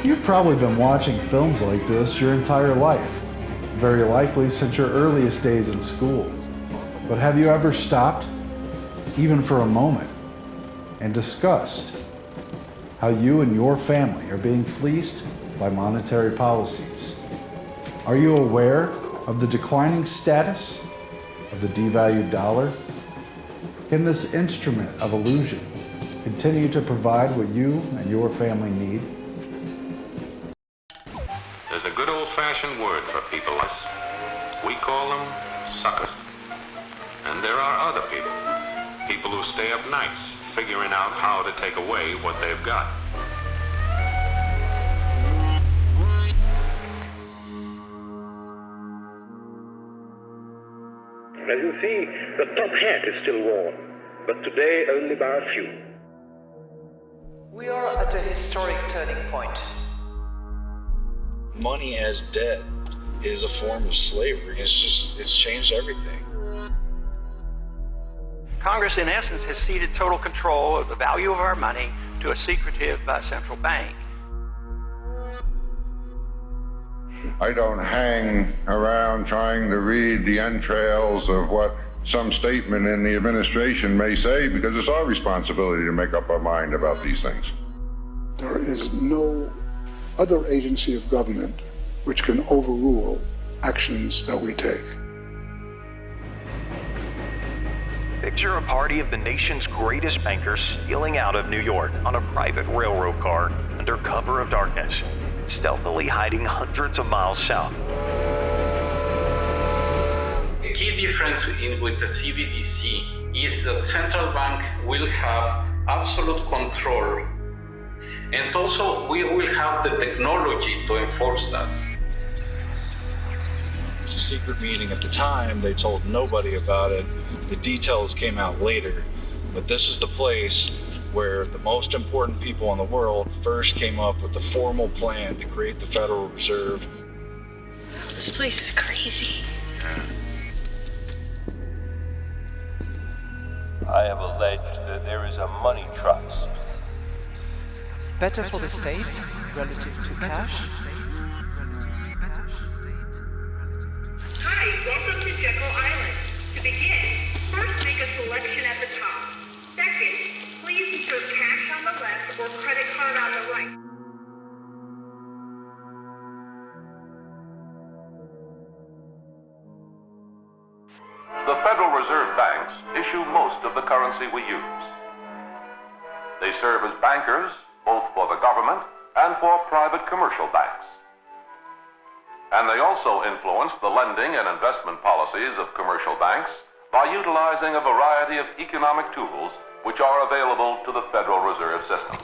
You've probably been watching films like this your entire life, very likely since your earliest days in school. But have you ever stopped, even for a moment, and discussed how you and your family are being fleeced by monetary policies? Are you aware of the declining status of the devalued dollar? Can this instrument of illusion continue to provide what you and your family need? There's a good old-fashioned word for people like us. We call them suckers. And there are other people who stay up nights figuring out how to take away what they've got. As you see, the top hat is still worn, but today only by a few. We are at a historic turning point. Money as debt is a form of slavery. It's changed everything. Congress, in essence, has ceded total control of the value of our money to a secretive central bank. I don't hang around trying to read the entrails of what some statement in the administration may say, because it's our responsibility to make up our mind about these things. There is no other agency of government which can overrule actions that we take. Picture a party of the nation's greatest bankers stealing out of New York on a private railroad car under cover of darkness, stealthily hiding hundreds of miles south. A key difference with the CBDC is that central bank will have absolute control, and also we will have the technology to enforce that. It's a secret meeting at the time. They told nobody about it. The details came out later, but this is the place where the most important people in the world first came up with a formal plan to create the Federal Reserve. This place is crazy. I have alleged that there is a money trust. Better for the state relative to cash. Hi, welcome to Jekyll Island. To begin, first make a selection at the top. Second, please ensure cash on the left or credit card on the right. The Federal Reserve banks issue most of the currency we use. They serve as bankers, both for the government and for private commercial banks. And they also influence the lending and investment policies of commercial banks by utilizing a variety of economic tools which are available to the Federal Reserve System.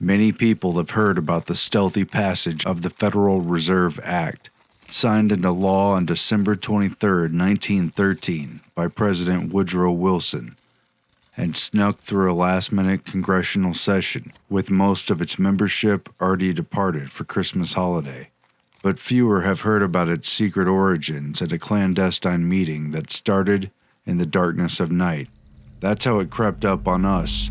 Many people have heard about the stealthy passage of the Federal Reserve Act, signed into law on December 23, 1913, by President Woodrow Wilson, and snuck through a last-minute congressional session, with most of its membership already departed for Christmas holiday. But fewer have heard about its secret origins at a clandestine meeting that started in the darkness of night. That's how it crept up on us.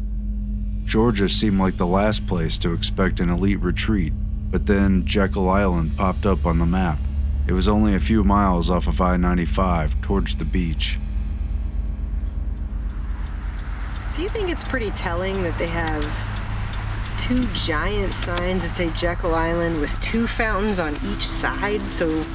Georgia seemed like the last place to expect an elite retreat, but then Jekyll Island popped up on the map. It was only a few miles off of I-95 towards the beach. Do you think it's pretty telling that they have two giant signs that say Jekyll Island with two fountains on each side? So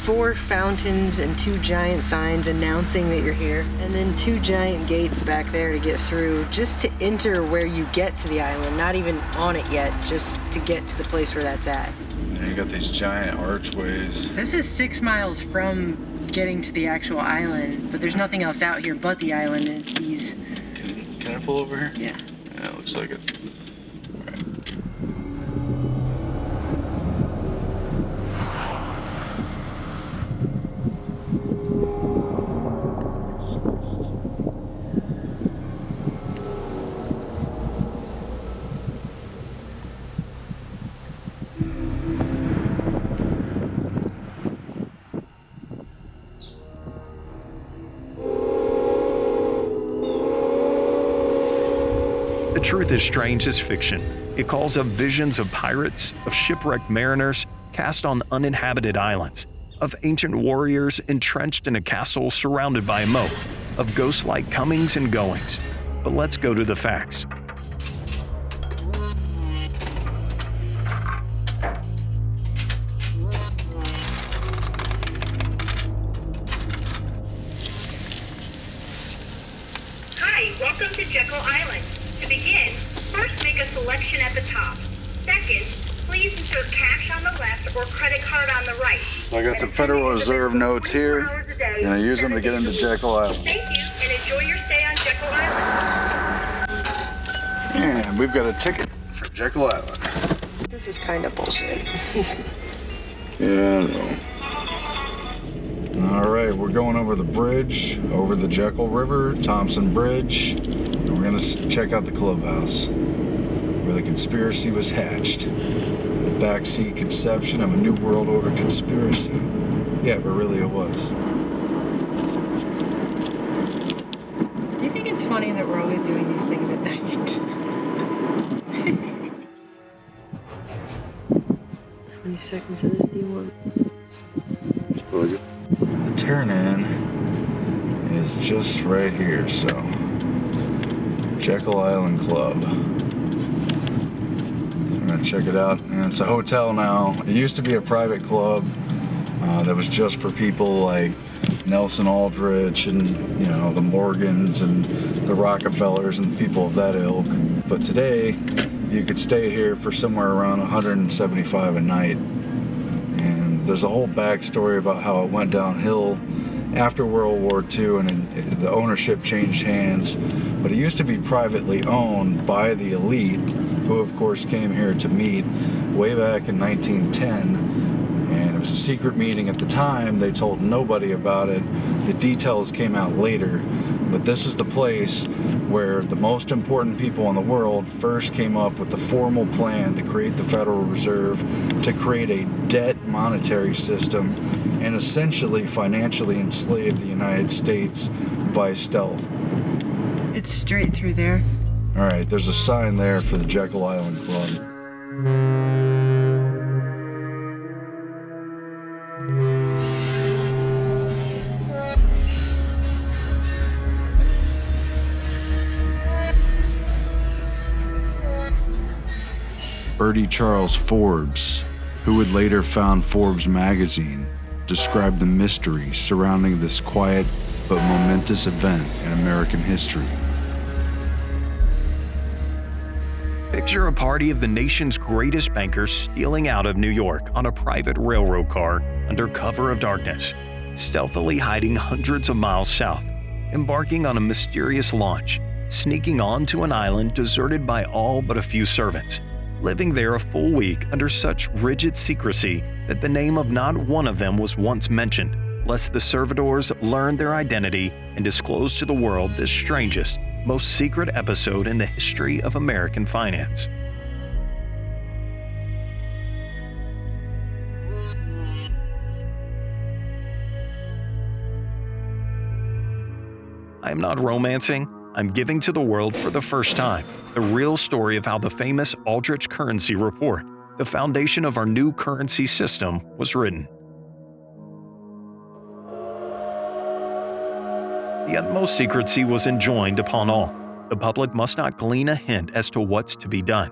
4 fountains and 2 giant signs announcing that you're here, and then 2 giant gates back there to get through, just to enter where you get to the island, not even on it yet, just to get to the place where that's at. And you got these giant archways. This is 6 miles from getting to the actual island, but there's nothing else out here but the island, and it's these... Can I pull over here? Yeah. Yeah, it looks like it. The truth is strange as fiction. It calls up visions of pirates, of shipwrecked mariners cast on uninhabited islands, of ancient warriors entrenched in a castle surrounded by a moat, of ghost-like comings and goings. But let's go to the facts. Hi, welcome to Jekyll Island. To begin, first make a selection at the top. Second, please insert cash on the left or credit card on the right. So I got some Federal Reserve notes here, and I use them to get into Jekyll Island. Thank you, and enjoy your stay on Jekyll Island. And we've got a ticket for Jekyll Island. This is kind of bullshit. Yeah, I know. All right, we're going over the bridge, over the Jekyll River, Thompson Bridge, and we're gonna check out the clubhouse, where the conspiracy was hatched. The backseat conception of a New World Order conspiracy. Yeah, but really it was. Do you think it's funny that we're always doing these things at night? How many seconds of this do you want? The turn-in is just right here, so Jekyll Island Club. I'm gonna check it out, and it's a hotel now. It used to be a private club that was just for people like Nelson Aldrich and, you know, the Morgans and the Rockefellers and people of that ilk. But today, you could stay here for somewhere around $175 a night. And there's a whole backstory about how it went downhill after World War II, and the ownership changed hands. But it used to be privately owned by the elite, who of course came here to meet way back in 1910. And it was a secret meeting at the time. They told nobody about it. The details came out later. But this is the place where the most important people in the world first came up with the formal plan to create the Federal Reserve, to create a debt monetary system, and essentially financially enslave the United States by stealth. It's straight through there. All right, there's a sign there for the Jekyll Island Club. Bertie Charles Forbes, who would later found Forbes magazine, described the mystery surrounding this quiet but momentous event in American history. Picture a party of the nation's greatest bankers stealing out of New York on a private railroad car under cover of darkness, stealthily hiding hundreds of miles south, embarking on a mysterious launch, sneaking onto an island deserted by all but a few servants, living there a full week under such rigid secrecy that the name of not one of them was once mentioned, lest the servitors learned their identity and disclosed to the world this strangest, most secret episode in the history of American finance. I am not romancing. I'm giving to the world for the first time the real story of how the famous Aldrich Currency Report, the foundation of our new currency system, was written. The utmost secrecy was enjoined upon all. The public must not glean a hint as to what's to be done.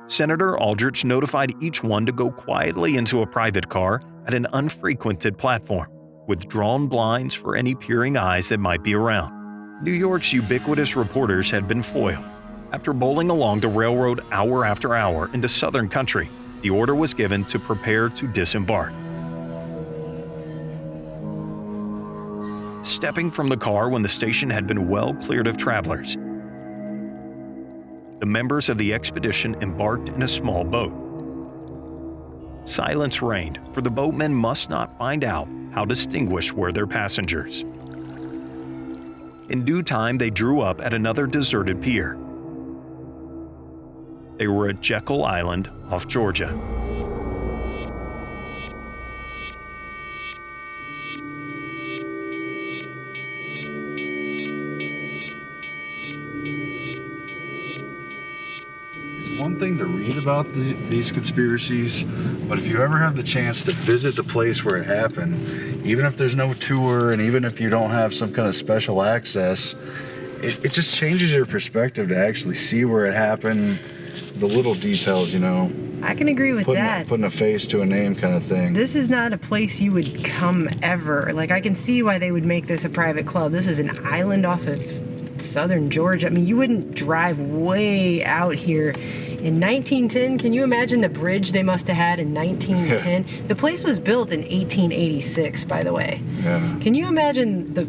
Senator Aldrich notified each one to go quietly into a private car at an unfrequented platform, with drawn blinds for any peering eyes that might be around. New York's ubiquitous reporters had been foiled. After bowling along the railroad hour after hour into southern country, the order was given to prepare to disembark. Stepping from the car when the station had been well cleared of travelers, the members of the expedition embarked in a small boat. Silence reigned, for the boatmen must not find out how distinguished were their passengers. In due time, they drew up at another deserted pier. They were at Jekyll Island off Georgia. thing to read about these conspiracies, but if you ever have the chance to visit the place where it happened, even if there's no tour and even if you don't have some kind of special access, it just changes your perspective to actually see where it happened, the little details, you know. I can agree with that. Putting a face to a name kind of thing. This is not a place you would come ever. Like, I can see why they would make this a private club. This is an island off of southern Georgia. I mean, you wouldn't drive way out here. In 1910, can you imagine the bridge they must have had in 1910? Yeah. The place was built in 1886, by the way. Yeah. Can you imagine the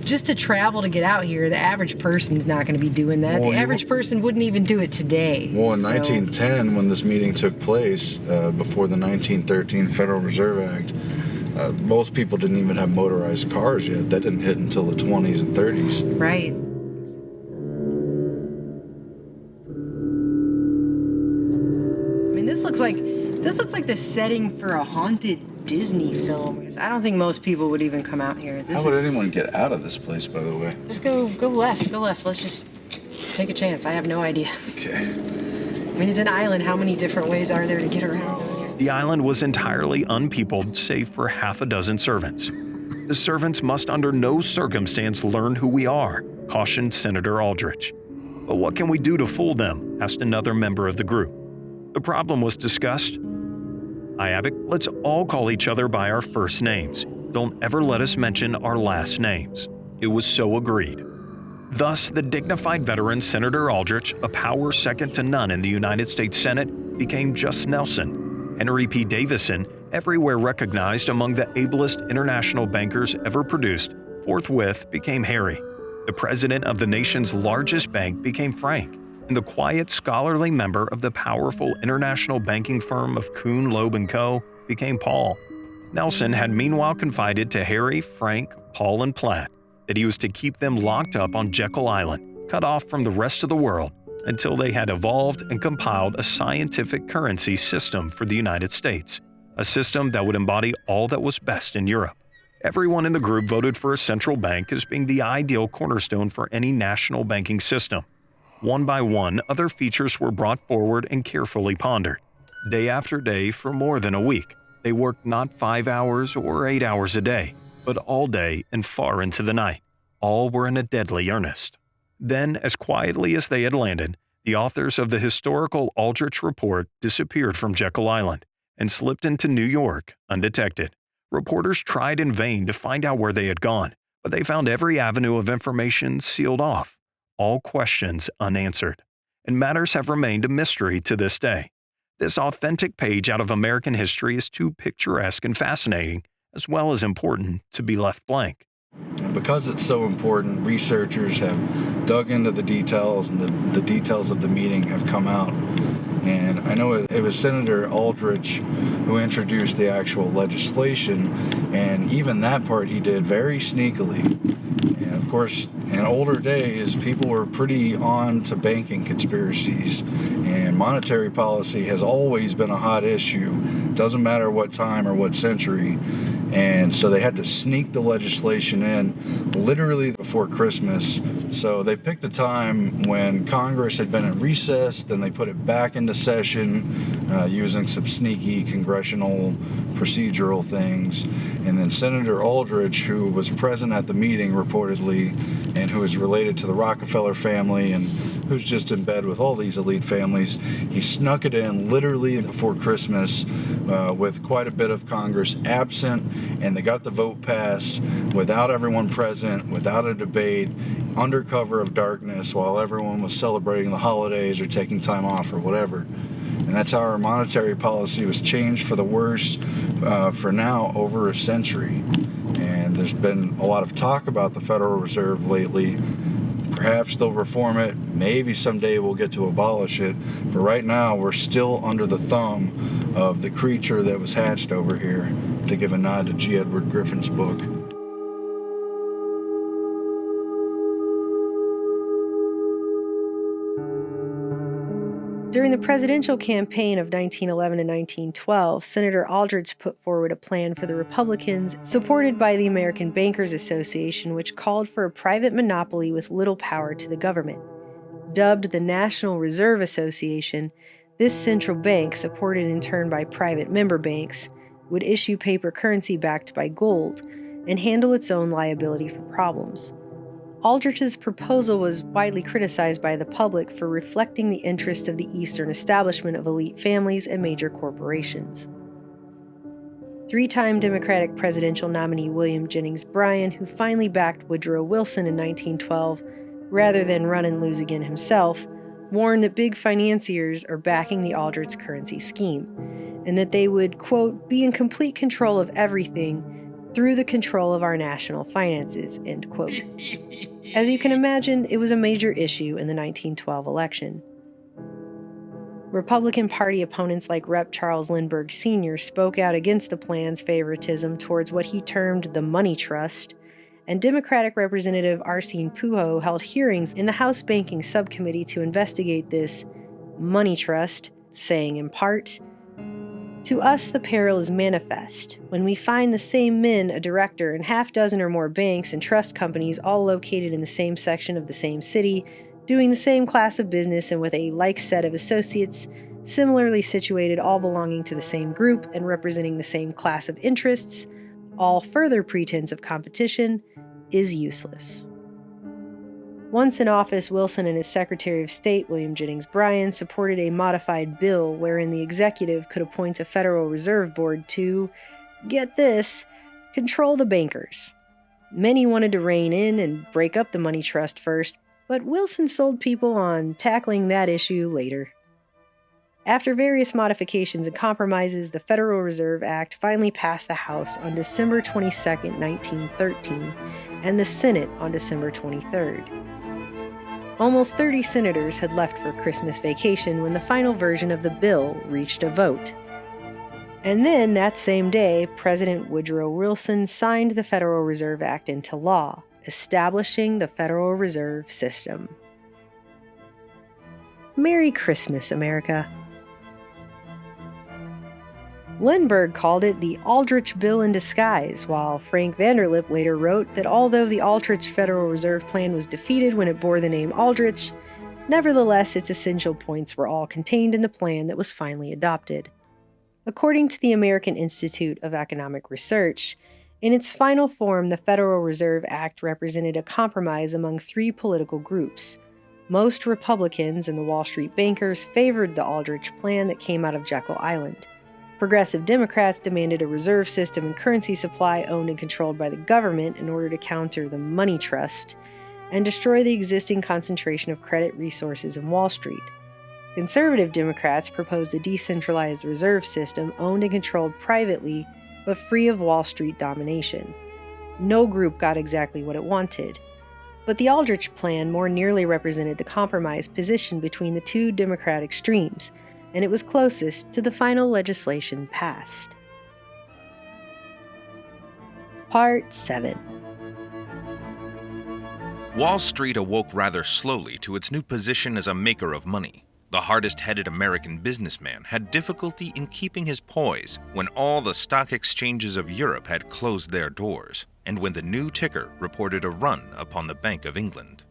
just to travel to get out here? The average person's not going to be doing that. Well, the average person wouldn't even do it today. Well, in 1910, when this meeting took place, before the 1913 Federal Reserve Act, most people didn't even have motorized cars yet. That didn't hit until the 20s and 30s. Right. This looks like the setting for a haunted Disney film. I don't think most people would even come out here. How would anyone get out of this place, by the way? Just go left. Let's just take a chance. I have no idea. Okay. I mean, it's an island. How many different ways are there to get around out here? The island was entirely unpeopled, save for half a dozen servants. The servants must under no circumstance learn who we are, cautioned Senator Aldrich. But what can we do to fool them? Asked another member of the group. The problem was discussed. Iavik, let's all call each other by our first names. Don't ever let us mention our last names. It was so agreed. Thus, the dignified veteran Senator Aldrich, a power second to none in the United States Senate, became just Nelson. Henry P. Davison, everywhere recognized among the ablest international bankers ever produced, forthwith became Harry. The president of the nation's largest bank became Frank, and the quiet, scholarly member of the powerful international banking firm of Kuhn, Loeb & Co. became Paul. Nelson had meanwhile confided to Harry, Frank, Paul, and Platt that he was to keep them locked up on Jekyll Island, cut off from the rest of the world, until they had evolved and compiled a scientific currency system for the United States, a system that would embody all that was best in Europe. Everyone in the group voted for a central bank as being the ideal cornerstone for any national banking system. One by one, other features were brought forward and carefully pondered. Day after day for more than a week, they worked not 5 hours or 8 hours a day, but all day and far into the night. All were in a deadly earnest. Then, as quietly as they had landed, the authors of the historical Aldrich Report disappeared from Jekyll Island and slipped into New York undetected. Reporters tried in vain to find out where they had gone, but they found every avenue of information sealed off, all questions unanswered, and matters have remained a mystery to this day. This authentic page out of American history is too picturesque and fascinating, as well as important, to be left blank. And because it's so important, researchers have dug into the details, and the details of the meeting have come out. And I know it was Senator Aldrich who introduced the actual legislation, and even that part he did very sneakily. And of course, in older days, people were pretty on to banking conspiracies, and monetary policy has always been a hot issue. Doesn't matter what time or what century. And so they had to sneak the legislation in literally before Christmas. So they picked a time when Congress had been in recess, then they put it back into session using some sneaky congressional procedural things. And then Senator Aldrich, who was present at the meeting reportedly, and who is related to the Rockefeller family and who's just in bed with all these elite families, he snuck it in literally before Christmas with quite a bit of Congress absent, and they got the vote passed without everyone present, without a debate, under cover of darkness while everyone was celebrating the holidays or taking time off or whatever. And that's how our monetary policy was changed for the worse for now over a century. And there's been a lot of talk about the Federal Reserve lately. Perhaps they'll reform it. Maybe someday we'll get to abolish it. But right now, we're still under the thumb of the creature that was hatched over here, to give a nod to G. Edward Griffin's book. During the presidential campaign of 1911 and 1912, Senator Aldrich put forward a plan for the Republicans, supported by the American Bankers Association, which called for a private monopoly with little power to the government. Dubbed the National Reserve Association, This central bank, supported in turn by private member banks, would issue paper currency backed by gold and handle its own liability for problems. Aldrich's proposal was widely criticized by the public for reflecting the interests of the Eastern establishment of elite families and major corporations. Three-time Democratic presidential nominee William Jennings Bryan, who finally backed Woodrow Wilson in 1912 rather than run and lose again himself, warned that big financiers are backing the Aldrich currency scheme, and that they would, quote, be in complete control of everything through the control of our national finances, end quote. As you can imagine, it was a major issue in the 1912 election. Republican Party opponents like Rep. Charles Lindbergh Sr. spoke out against the plan's favoritism towards what he termed the money trust, and Democratic Representative Arsene Pujo held hearings in the House Banking Subcommittee to investigate this money trust, saying in part, "To us the peril is manifest, when we find the same men a director in half dozen or more banks and trust companies all located in the same section of the same city, doing the same class of business and with a like set of associates, similarly situated, all belonging to the same group and representing the same class of interests, all further pretense of competition is useless." Once in office, Wilson and his Secretary of State, William Jennings Bryan, supported a modified bill wherein the executive could appoint a Federal Reserve Board to, get this, control the bankers. Many wanted to rein in and break up the money trust first, but Wilson sold people on tackling that issue later. After various modifications and compromises, the Federal Reserve Act finally passed the House on December 22, 1913, and the Senate on December 23rd. Almost 30 senators had left for Christmas vacation when the final version of the bill reached a vote. And then, that same day, President Woodrow Wilson signed the Federal Reserve Act into law, establishing the Federal Reserve System. Merry Christmas, America. Lindbergh called it the Aldrich Bill in disguise, while Frank Vanderlip later wrote that although the Aldrich Federal Reserve Plan was defeated when it bore the name Aldrich, nevertheless its essential points were all contained in the plan that was finally adopted. According to the American Institute of Economic Research, in its final form, the Federal Reserve Act represented a compromise among three political groups. Most Republicans and the Wall Street bankers favored the Aldrich Plan that came out of Jekyll Island. Progressive Democrats demanded a reserve system and currency supply owned and controlled by the government in order to counter the money trust and destroy the existing concentration of credit resources in Wall Street. Conservative Democrats proposed a decentralized reserve system owned and controlled privately but free of Wall Street domination. No group got exactly what it wanted, but the Aldrich Plan more nearly represented the compromise position between the two Democratic extremes, and it was closest to the final legislation passed. Part 7. Wall Street awoke rather slowly to its new position as a maker of money. The hardest-headed American businessman had difficulty in keeping his poise when all the stock exchanges of Europe had closed their doors, and when the new ticker reported a run upon the Bank of England.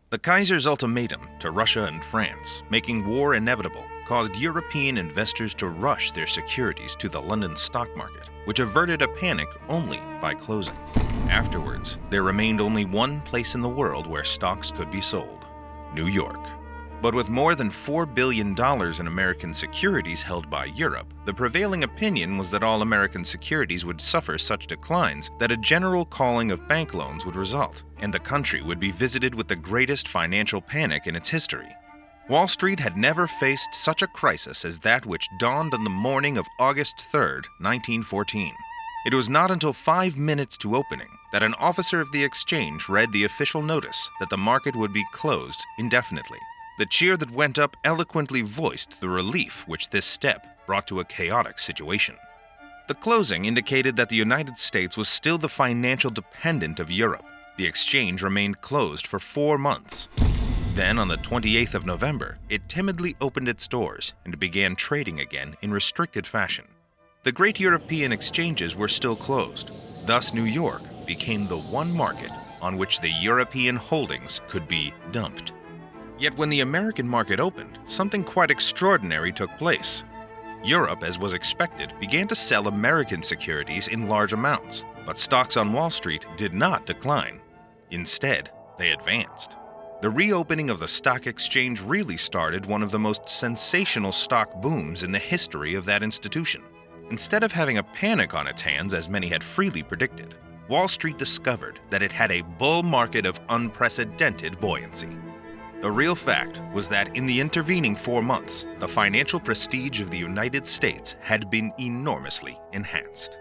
The Kaiser's ultimatum to Russia and France, making war inevitable, caused European investors to rush their securities to the London stock market, which averted a panic only by closing. Afterwards, there remained only one place in the world where stocks could be sold: New York. But with more than $4 billion in American securities held by Europe, the prevailing opinion was that all American securities would suffer such declines that a general calling of bank loans would result, and the country would be visited with the greatest financial panic in its history. Wall Street had never faced such a crisis as that which dawned on the morning of August 3, 1914. It was not until 5 minutes to opening that an officer of the exchange read the official notice that the market would be closed indefinitely. The cheer that went up eloquently voiced the relief which this step brought to a chaotic situation. The closing indicated that the United States was still the financial dependent of Europe. The exchange remained closed for 4 months. Then, on the 28th of November, it timidly opened its doors and began trading again in restricted fashion. The great European exchanges were still closed. Thus, New York became the one market on which the European holdings could be dumped. Yet when the American market opened, something quite extraordinary took place. Europe, as was expected, began to sell American securities in large amounts, but stocks on Wall Street did not decline. Instead, they advanced. The reopening of the stock exchange really started one of the most sensational stock booms in the history of that institution. Instead of having a panic on its hands, as many had freely predicted, Wall Street discovered that it had a bull market of unprecedented buoyancy. The real fact was that in the intervening 4 months, the financial prestige of the United States had been enormously enhanced.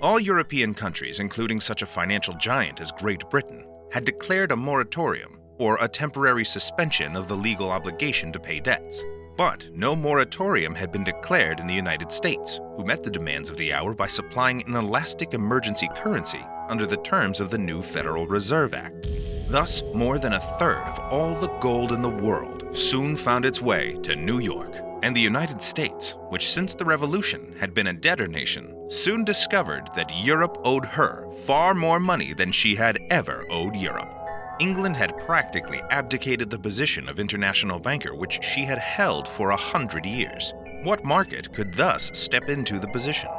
All European countries, including such a financial giant as Great Britain, had declared a moratorium, or a temporary suspension of the legal obligation to pay debts. But no moratorium had been declared in the United States, who met the demands of the hour by supplying an elastic emergency currency under the terms of the new Federal Reserve Act. Thus, more than a third of all the gold in the world soon found its way to New York. And the United States, which since the Revolution had been a debtor nation, soon discovered that Europe owed her far more money than she had ever owed Europe. England had practically abdicated the position of international banker which she had held for 100 years. What market could thus step into the position?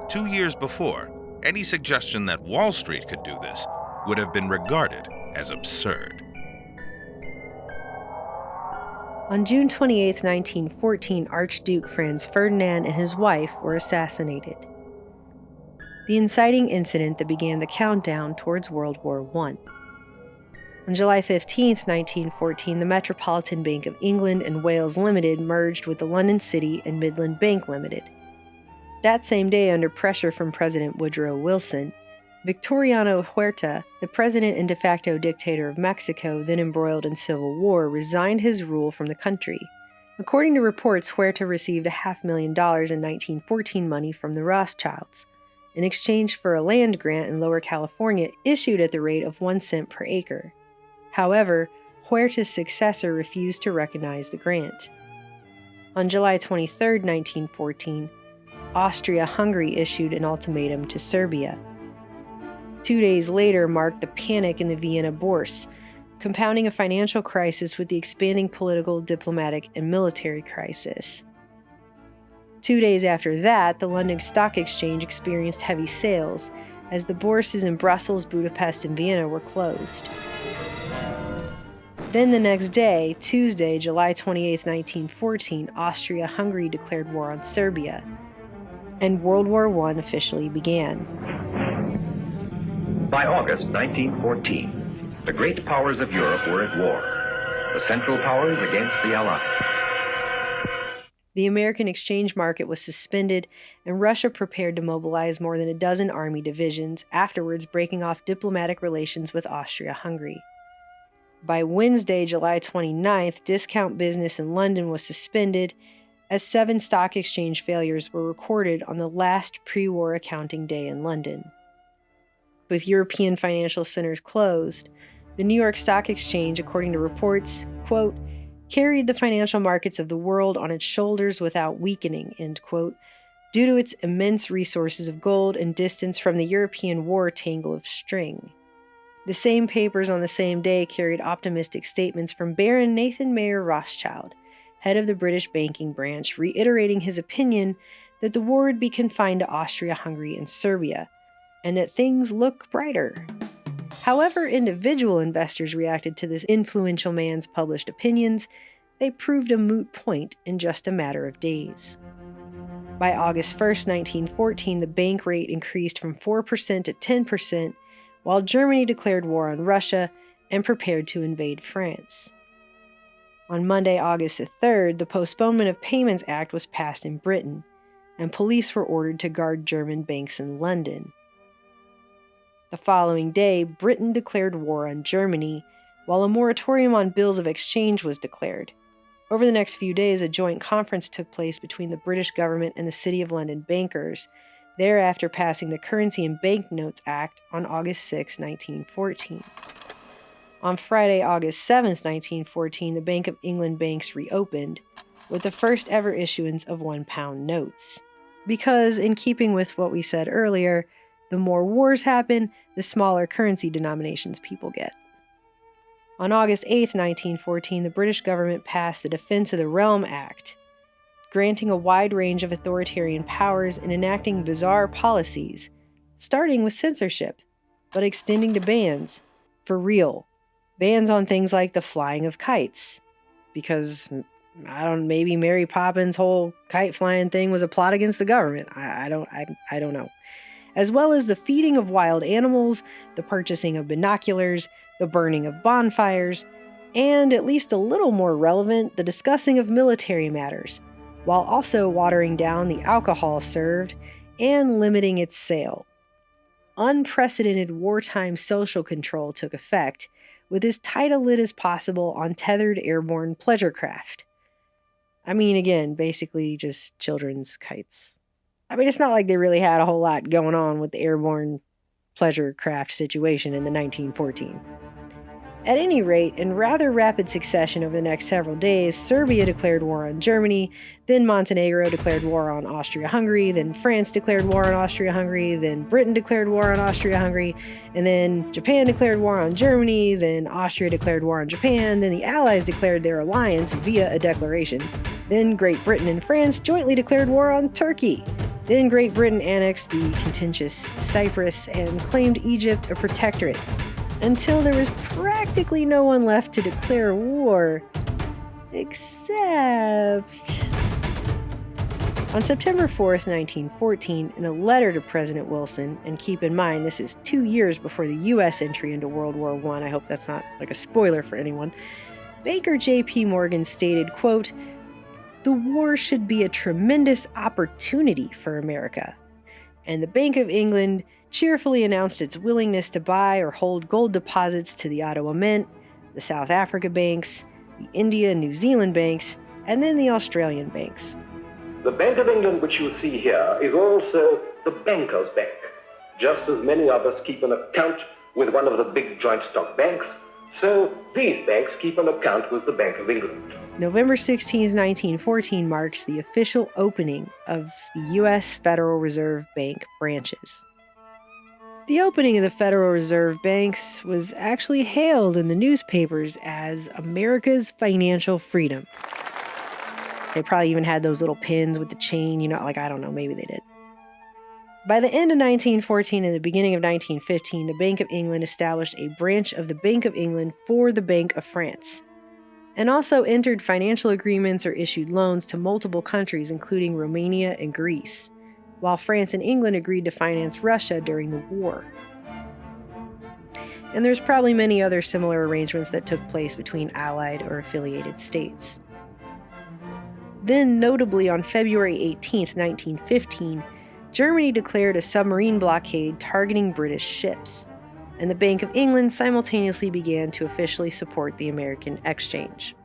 2 years before, any suggestion that Wall Street could do this would have been regarded as absurd. On June 28, 1914, Archduke Franz Ferdinand and his wife were assassinated. The inciting incident that began the countdown towards World War I. On July 15, 1914, the Metropolitan Bank of England and Wales Limited merged with the London City and Midland Bank Limited. That same day, under pressure from President Woodrow Wilson, Victoriano Huerta, the president and de facto dictator of Mexico, then embroiled in civil war, resigned his rule from the country. According to reports, Huerta received $500,000 in 1914 money from the Rothschilds, in exchange for a land grant in Lower California issued at the rate of 1 cent per acre. However, Huerta's successor refused to recognize the grant. On July 23, 1914, Austria-Hungary issued an ultimatum to Serbia. 2 days later marked the panic in the Vienna Bourse, compounding a financial crisis with the expanding political, diplomatic, and military crisis. 2 days after that, the London Stock Exchange experienced heavy sales, as the bourses in Brussels, Budapest, and Vienna were closed. Then the next day, Tuesday, July 28, 1914, Austria-Hungary declared war on Serbia, and World War I officially began. By August 1914, the great powers of Europe were at war, the Central Powers against the Allies. The American exchange market was suspended, and Russia prepared to mobilize more than a dozen army divisions, afterwards breaking off diplomatic relations with Austria-Hungary. By Wednesday, July 29th, discount business in London was suspended, as 7 stock exchange failures were recorded on the last pre-war accounting day in London. With European financial centers closed, the New York Stock Exchange, according to reports, quote, carried the financial markets of the world on its shoulders without weakening, end quote, due to its immense resources of gold and distance from the European war tangle of string. The same papers on the same day carried optimistic statements from Baron Nathan Mayer Rothschild, head of the British banking branch, reiterating his opinion that the war would be confined to Austria-Hungary and Serbia, and that things look brighter. However individual investors reacted to this influential man's published opinions, they proved a moot point in just a matter of days. By August 1, 1914, the bank rate increased from 4% to 10%, while Germany declared war on Russia and prepared to invade France. On Monday, August 3rd, the Postponement of Payments Act was passed in Britain, and police were ordered to guard German banks in London. The following day, Britain declared war on Germany, while a moratorium on bills of exchange was declared. Over the next few days, a joint conference took place between the British government and the City of London bankers, thereafter passing the Currency and Banknotes Act on August 6, 1914. On Friday, August 7, 1914, the Bank of England banks reopened, with the first ever issuance of £1 notes. Because, in keeping with what we said earlier, the more wars happen, the smaller currency denominations people get. On August 8, 1914, the British government passed the Defense of the Realm Act, granting a wide range of authoritarian powers and enacting bizarre policies, starting with censorship, but extending to bans, for real. Bans on things like the flying of kites, because maybe Mary Poppins' whole kite flying thing was a plot against the government. I don't know. As well as the feeding of wild animals, the purchasing of binoculars, the burning of bonfires, and, at least a little more relevant, the discussing of military matters, while also watering down the alcohol served and limiting its sale. Unprecedented wartime social control took effect, with as tight a lid as possible on tethered airborne pleasure craft. I mean, again, basically just children's kites. I mean, it's not like they really had a whole lot going on with the airborne pleasure craft situation in the 1914. At any rate, in rather rapid succession over the next several days, Serbia declared war on Germany, then Montenegro declared war on Austria-Hungary, then France declared war on Austria-Hungary, then Britain declared war on Austria-Hungary, and then Japan declared war on Germany, then Austria declared war on Japan, then the Allies declared their alliance via a declaration, then Great Britain and France jointly declared war on Turkey. Then Great Britain annexed the contentious Cyprus and claimed Egypt a protectorate, until there was practically no one left to declare war, except... On September 4th, 1914, in a letter to President Wilson, and keep in mind this is 2 years before the U.S. entry into World War I, I hope that's not like a spoiler for anyone, banker J.P. Morgan stated, quote, "The war should be a tremendous opportunity for America," and the Bank of England cheerfully announced its willingness to buy or hold gold deposits to the Ottawa Mint, the South Africa banks, the India and New Zealand banks, and then the Australian banks. The Bank of England, which you see here, is also the banker's bank. Just as many others keep an account with one of the big joint stock banks, so these banks keep an account with the Bank of England. November 16, 1914 marks the official opening of the U.S. Federal Reserve Bank branches. The opening of the Federal Reserve Banks was actually hailed in the newspapers as America's financial freedom. They probably even had those little pins with the chain, I don't know, maybe they did. By the end of 1914 and the beginning of 1915, the Bank of England established a branch of the Bank of England for the Bank of France, and also entered financial agreements or issued loans to multiple countries, including Romania and Greece, while France and England agreed to finance Russia during the war. And there's probably many other similar arrangements that took place between allied or affiliated states. Then, notably on February 18, 1915, Germany declared a submarine blockade targeting British ships, and the Bank of England simultaneously began to officially support the American exchange.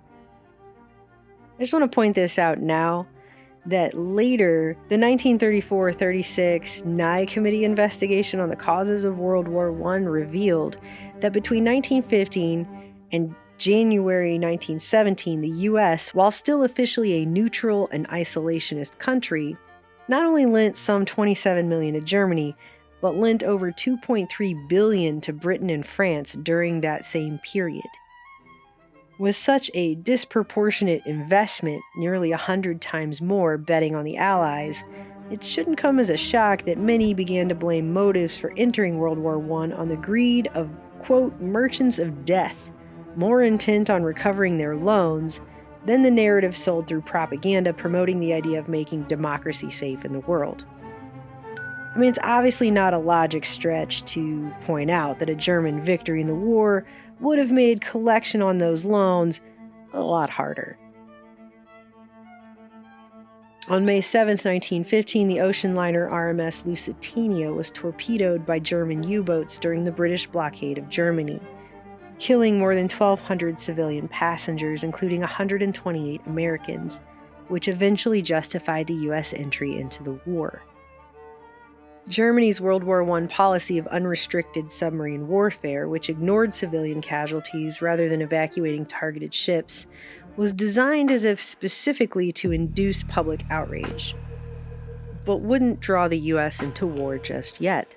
I just want to point this out now, that later, the 1934-36 Nye Committee investigation on the causes of World War I revealed that between 1915 and January 1917, the U.S., while still officially a neutral and isolationist country, not only lent some $27 million to Germany, but lent over $2.3 billion to Britain and France during that same period. With such a disproportionate investment, nearly 100 times more betting on the Allies, it shouldn't come as a shock that many began to blame motives for entering World War I on the greed of, quote, merchants of death, more intent on recovering their loans than the narrative sold through propaganda promoting the idea of making democracy safe in the world. I mean, it's obviously not a logic stretch to point out that a German victory in the war would have made collection on those loans a lot harder. On May 7, 1915, the ocean liner RMS Lusitania was torpedoed by German U-boats during the British blockade of Germany, killing more than 1,200 civilian passengers, including 128 Americans, which eventually justified the U.S. entry into the war. Germany's World War I policy of unrestricted submarine warfare, which ignored civilian casualties rather than evacuating targeted ships, was designed as if specifically to induce public outrage, but wouldn't draw the U.S. into war just yet.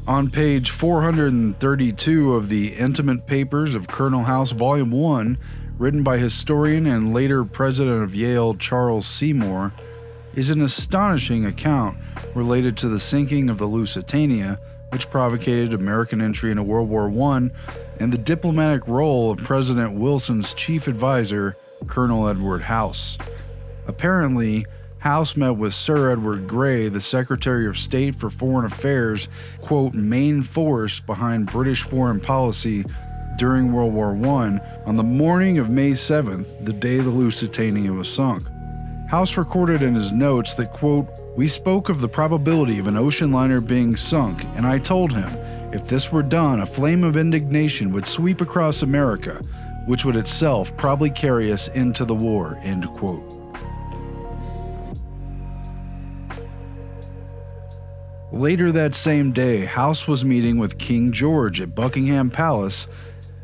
On page 432 of the Intimate Papers of Colonel House, Volume 1, written by historian and later president of Yale Charles Seymour, is an astonishing account related to the sinking of the Lusitania, which provocated American entry into World War I, and the diplomatic role of President Wilson's chief advisor, Colonel Edward House. Apparently, House met with Sir Edward Grey, the Secretary of State for Foreign Affairs, quote, main force behind British foreign policy during World War I, on the morning of May 7th, the day the Lusitania was sunk. House recorded in his notes that, quote, we spoke of the probability of an ocean liner being sunk, and I told him, if this were done, a flame of indignation would sweep across America, which would itself probably carry us into the war, end quote. Later that same day, House was meeting with King George at Buckingham Palace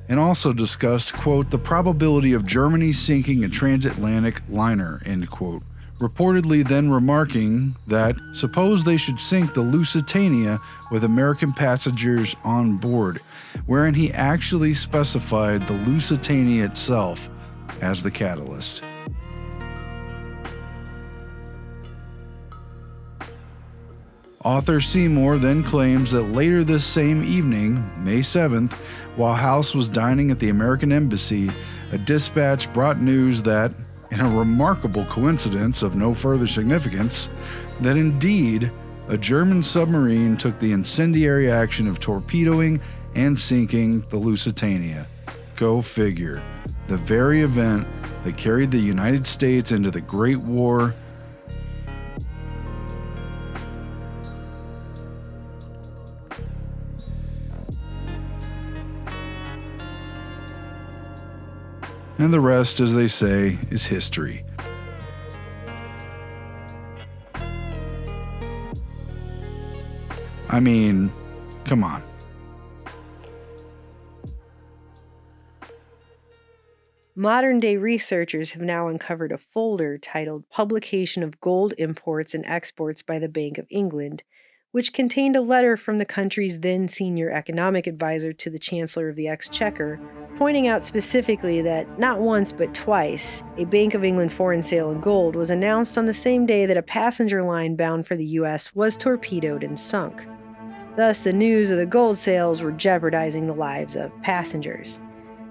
and also discussed, quote, the probability of Germany sinking a transatlantic liner, end quote, reportedly then remarking that suppose they should sink the Lusitania with American passengers on board, wherein he actually specified the Lusitania itself as the catalyst. Author Seymour then claims that later this same evening, May 7th, while House was dining at the American Embassy, a dispatch brought news that, in a remarkable coincidence of no further significance, that indeed a German submarine took the incendiary action of torpedoing and sinking the Lusitania. Go figure. The very event that carried the United States into the Great War. And the rest, as they say, is history. I mean, come on. Modern-day researchers have now uncovered a folder titled Publication of Gold Imports and Exports by the Bank of England, which contained a letter from the country's then senior economic advisor to the Chancellor of the Exchequer, pointing out specifically that not once but twice, a Bank of England foreign sale in gold was announced on the same day that a passenger line bound for the U.S. was torpedoed and sunk. Thus, the news of the gold sales were jeopardizing the lives of passengers.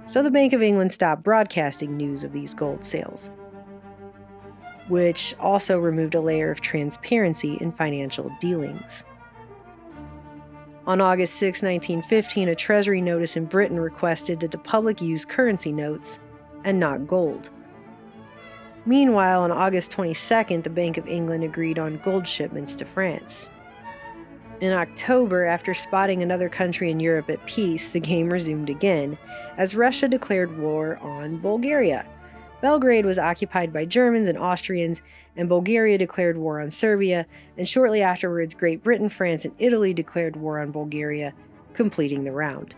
So the Bank of England stopped broadcasting news of these gold sales, which also removed a layer of transparency in financial dealings. On August 6, 1915, a Treasury notice in Britain requested that the public use currency notes and not gold. Meanwhile, on August 22nd, the Bank of England agreed on gold shipments to France. In October, after spotting another country in Europe at peace, the game resumed again, as Russia declared war on Bulgaria. Belgrade was occupied by Germans and Austrians, and Bulgaria declared war on Serbia, and shortly afterwards, Great Britain, France, and Italy declared war on Bulgaria, completing the round.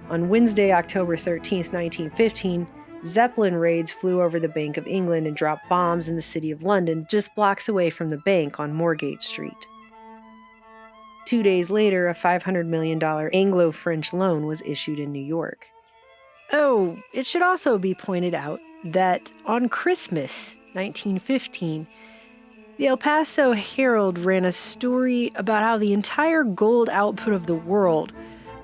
On Wednesday, October 13, 1915, Zeppelin raids flew over the Bank of England and dropped bombs in the city of London, just blocks away from the bank on Moorgate Street. 2 days later, a $500 million Anglo-French loan was issued in New York. Oh, it should also be pointed out that on Christmas 1915, the El Paso Herald ran a story about how the entire gold output of the world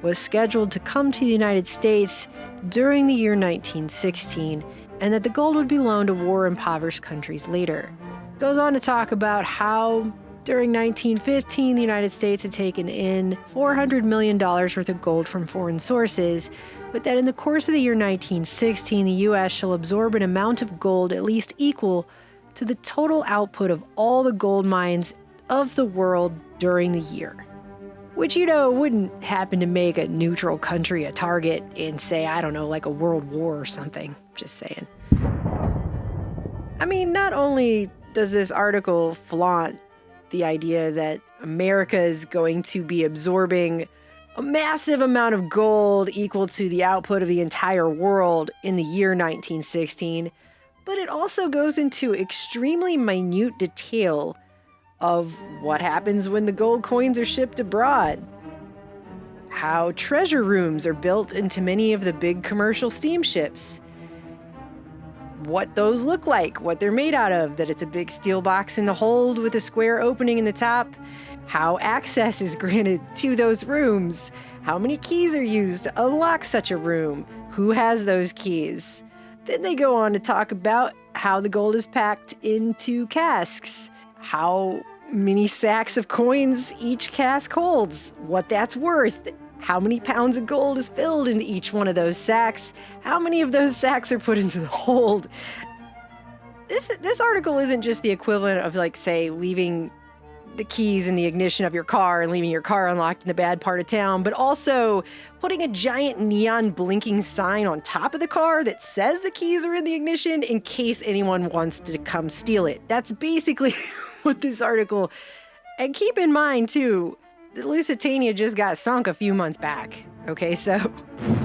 was scheduled to come to the United States during the year 1916, and that the gold would be loaned to war-impoverished countries later. It goes on to talk about how during 1915, the United States had taken in $400 million worth of gold from foreign sources, but that in the course of the year 1916, the U.S. shall absorb an amount of gold at least equal to the total output of all the gold mines of the world during the year. Which, wouldn't happen to make a neutral country a target in, say, I don't know, like a world war or something. Just saying. I mean, not only does this article flaunt the idea that America is going to be absorbing a massive amount of gold equal to the output of the entire world in the year 1916, but it also goes into extremely minute detail of what happens when the gold coins are shipped abroad, how treasure rooms are built into many of the big commercial steamships, what those look like, what they're made out of, that it's a big steel box in the hold with a square opening in the top, how access is granted to those rooms, how many keys are used to unlock such a room, who has those keys. Then they go on to talk about how the gold is packed into casks, how many sacks of coins each cask holds, what that's worth, how many pounds of gold is filled into each one of those sacks, how many of those sacks are put into the hold. This article isn't just the equivalent of, like, say, leaving the keys in the ignition of your car and leaving your car unlocked in the bad part of town, but also putting a giant neon blinking sign on top of the car that says the keys are in the ignition in case anyone wants to come steal it. That's basically what this article. And keep in mind too, the Lusitania just got sunk a few months back. Okay, so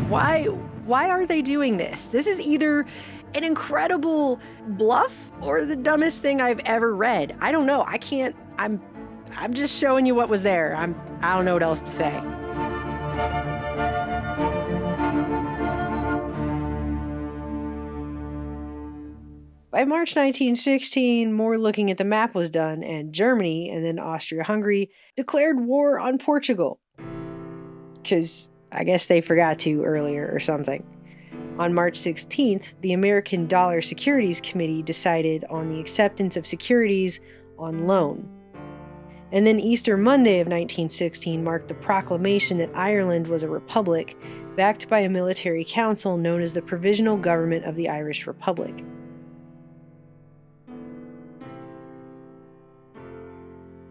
why are they doing this? This is either an incredible bluff or the dumbest thing I've ever read. I don't know. I'm just showing you what was there. I don't know what else to say. By March 1916, more looking at the map was done, and Germany, and then Austria-Hungary, declared war on Portugal. Because I guess they forgot to earlier or something. On March 16th, the American Dollar Securities Committee decided on the acceptance of securities on loan. And then Easter Monday of 1916 marked the proclamation that Ireland was a republic, backed by a military council known as the Provisional Government of the Irish Republic.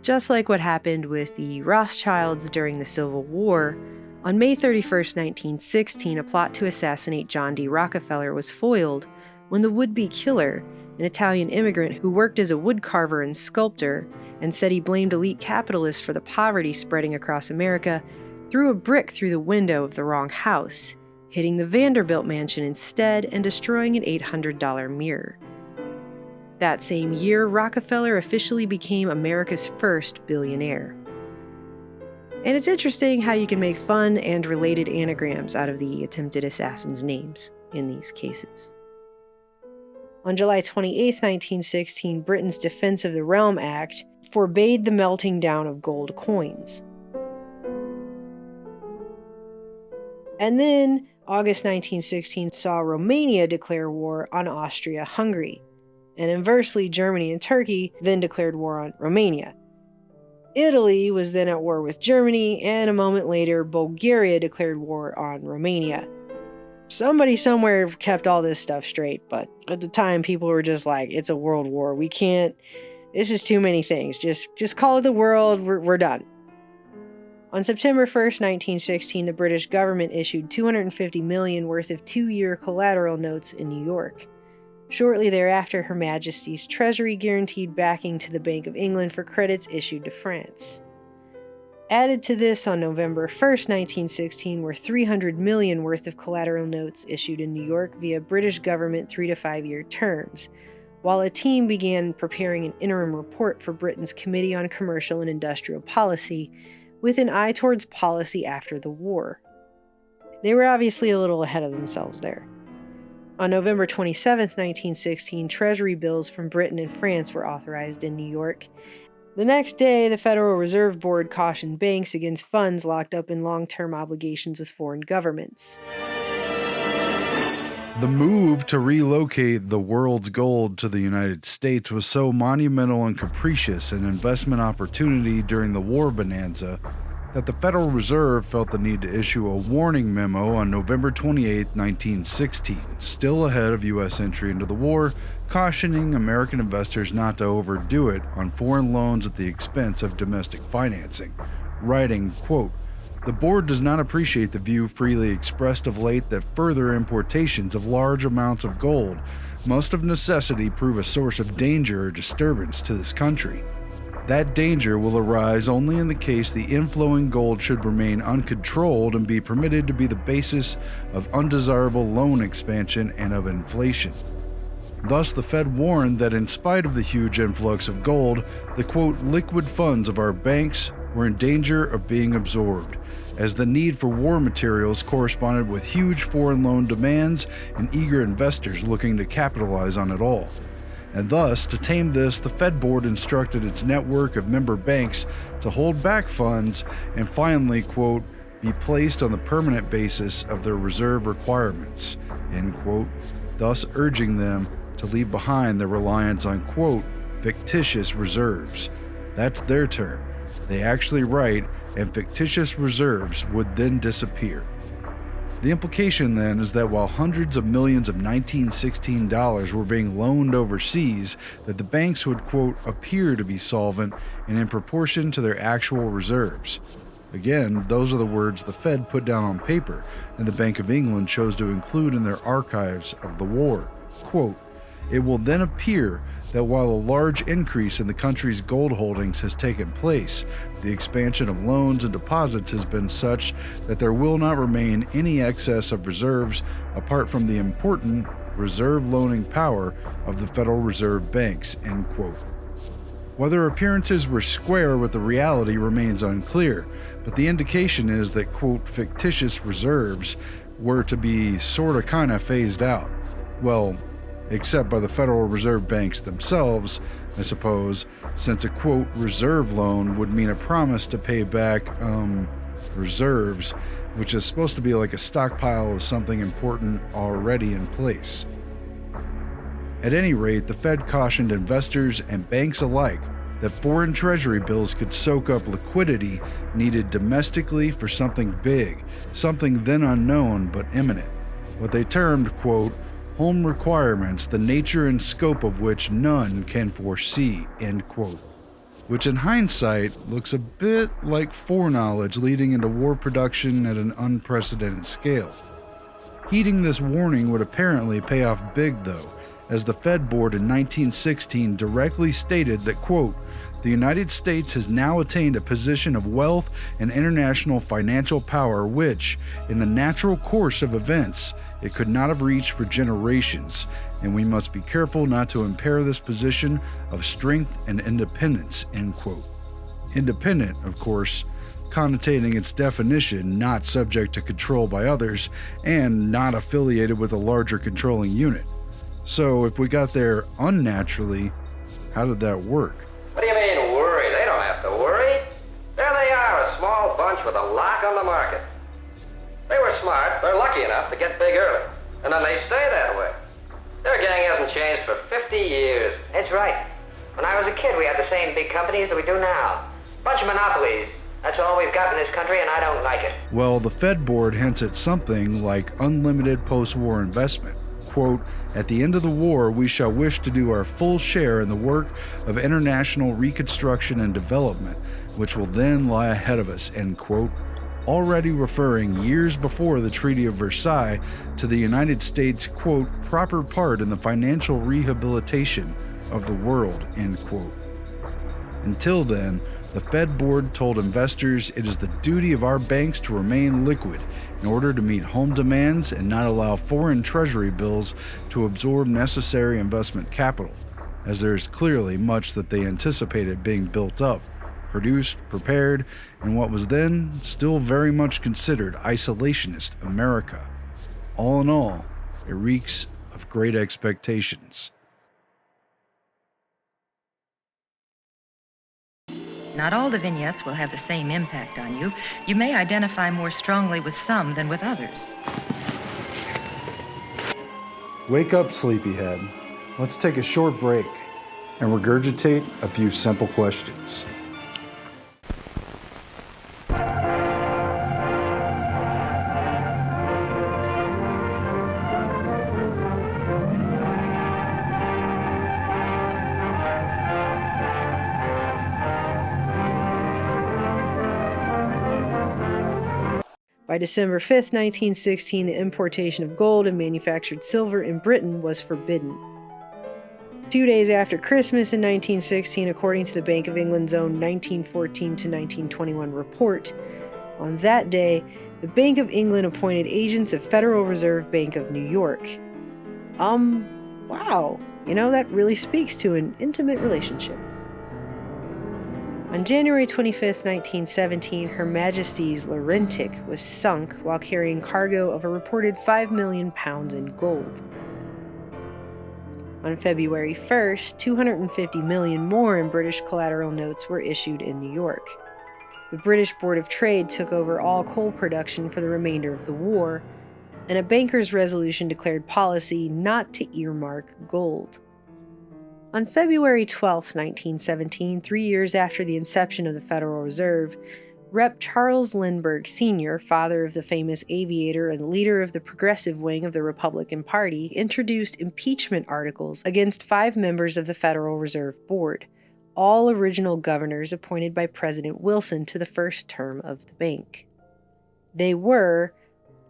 Just like what happened with the Rothschilds during the Civil War, on May 31st, 1916, a plot to assassinate John D. Rockefeller was foiled when the would-be killer, an Italian immigrant who worked as a woodcarver and sculptor and said he blamed elite capitalists for the poverty spreading across America, threw a brick through the window of the wrong house, hitting the Vanderbilt mansion instead and destroying an $800 mirror. That same year, Rockefeller officially became America's first billionaire. And it's interesting how you can make fun and related anagrams out of the attempted assassins' names in these cases. On July 28, 1916, Britain's Defense of the Realm Act forbade the melting down of gold coins. And then, August 1916 saw Romania declare war on Austria-Hungary. And inversely, Germany and Turkey then declared war on Romania. Italy was then at war with Germany, and a moment later, Bulgaria declared war on Romania. Somebody somewhere kept all this stuff straight, but at the time, people were just like, it's a world war. We can't, this is too many things. Just call it the world, we're done. On September 1st, 1916, the British government issued $250 million worth of 2-year collateral notes in New York. Shortly thereafter, Her Majesty's Treasury guaranteed backing to the Bank of England for credits issued to France. Added to this on November 1st, 1916, were $300 million worth of collateral notes issued in New York via British government 3 to 5 year terms, while a team began preparing an interim report for Britain's Committee on Commercial and Industrial Policy, with an eye towards policy after the war. They were obviously a little ahead of themselves there. On November 27, 1916, Treasury bills from Britain and France were authorized in New York. The next day, the Federal Reserve Board cautioned banks against funds locked up in long-term obligations with foreign governments. The move to relocate the world's gold to the United States was so monumental and capricious an investment opportunity during the war bonanza that the Federal Reserve felt the need to issue a warning memo on November 28, 1916, still ahead of U.S. entry into the war, cautioning American investors not to overdo it on foreign loans at the expense of domestic financing, writing, quote, "The board does not appreciate the view freely expressed of late that further importations of large amounts of gold must of necessity prove a source of danger or disturbance to this country. That danger will arise only in the case the inflowing gold should remain uncontrolled and be permitted to be the basis of undesirable loan expansion and of inflation. Thus, the Fed warned that in spite of the huge influx of gold, the quote, liquid funds of our banks were in danger of being absorbed, as the need for war materials corresponded with huge foreign loan demands and eager investors looking to capitalize on it all. And thus, to tame this, the Fed board instructed its network of member banks to hold back funds and finally, quote, be placed on the permanent basis of their reserve requirements, end quote, thus urging them to leave behind their reliance on, quote, fictitious reserves. That's their term. They actually write, and fictitious reserves would then disappear. The implication then is that while hundreds of millions of 1916 dollars were being loaned overseas, that the banks would, quote, appear to be solvent and in proportion to their actual reserves. Again, those are the words the Fed put down on paper, and the Bank of England chose to include in their archives of the war. Quote, it will then appear that while a large increase in the country's gold holdings has taken place, the expansion of loans and deposits has been such that there will not remain any excess of reserves apart from the important reserve loaning power of the Federal Reserve banks, end quote. Whether appearances were square with the reality remains unclear, but the indication is that, quote, fictitious reserves were to be sorta kinda phased out. Well, except by the Federal Reserve banks themselves, I suppose, since a, quote, reserve loan would mean a promise to pay back, reserves, which is supposed to be like a stockpile of something important already in place. At any rate, the Fed cautioned investors and banks alike that foreign treasury bills could soak up liquidity needed domestically for something big, something then unknown but imminent, what they termed, quote, home requirements, the nature and scope of which none can foresee, end quote. Which in hindsight looks a bit like foreknowledge leading into war production at an unprecedented scale. Heeding this warning would apparently pay off big though, as the Fed board in 1916 directly stated that, quote, the United States has now attained a position of wealth and international financial power which, in the natural course of events, it could not have reached for generations, and we must be careful not to impair this position of strength and independence, end quote. Independent, of course, connotating its definition not subject to control by others and not affiliated with a larger controlling unit. So if we got there unnaturally, how did that work? What do you mean worry? They don't have to worry. There they are, a small bunch with a lock on the market. They were smart. They're lucky enough to get big early. And then they stay that way. Their gang hasn't changed for 50 years. That's right. When I was a kid, we had the same big companies that we do now. Bunch of monopolies. That's all we've got in this country, and I don't like it. Well, the Fed board hints at something like unlimited post-war investment. Quote, at the end of the war, we shall wish to do our full share in the work of international reconstruction and development, which will then lie ahead of us, end quote. Already referring years before the Treaty of Versailles to the United States, quote, proper part in the financial rehabilitation of the world, end quote. Until then, the Fed board told investors it is the duty of our banks to remain liquid in order to meet home demands and not allow foreign treasury bills to absorb necessary investment capital, as there is clearly much that they anticipated being built up, produced, prepared, in what was then still very much considered isolationist America. All in all, it reeks of great expectations. Not all the vignettes will have the same impact on you. You may identify more strongly with some than with others. Wake up, sleepyhead. Let's take a short break and regurgitate a few simple questions. By December 5th, 1916, the importation of gold and manufactured silver in Britain was forbidden. 2 days after Christmas in 1916, according to the Bank of England's own 1914 to 1921 report, on that day, the Bank of England appointed agents of Federal Reserve Bank of New York. Wow. You know, that really speaks to an intimate relationship. On January 25, 1917, Her Majesty's Laurentic was sunk while carrying cargo of a reported 5 million pounds in gold. On February 1st, 250 million more in British collateral notes were issued in New York. The British Board of Trade took over all coal production for the remainder of the war, and a banker's resolution declared policy not to earmark gold. On February 12, 1917, 3 years after the inception of the Federal Reserve, Rep. Charles Lindbergh Sr., father of the famous aviator and leader of the progressive wing of the Republican Party, introduced impeachment articles against 5 members of the Federal Reserve Board, all original governors appointed by President Wilson to the first term of the bank. They were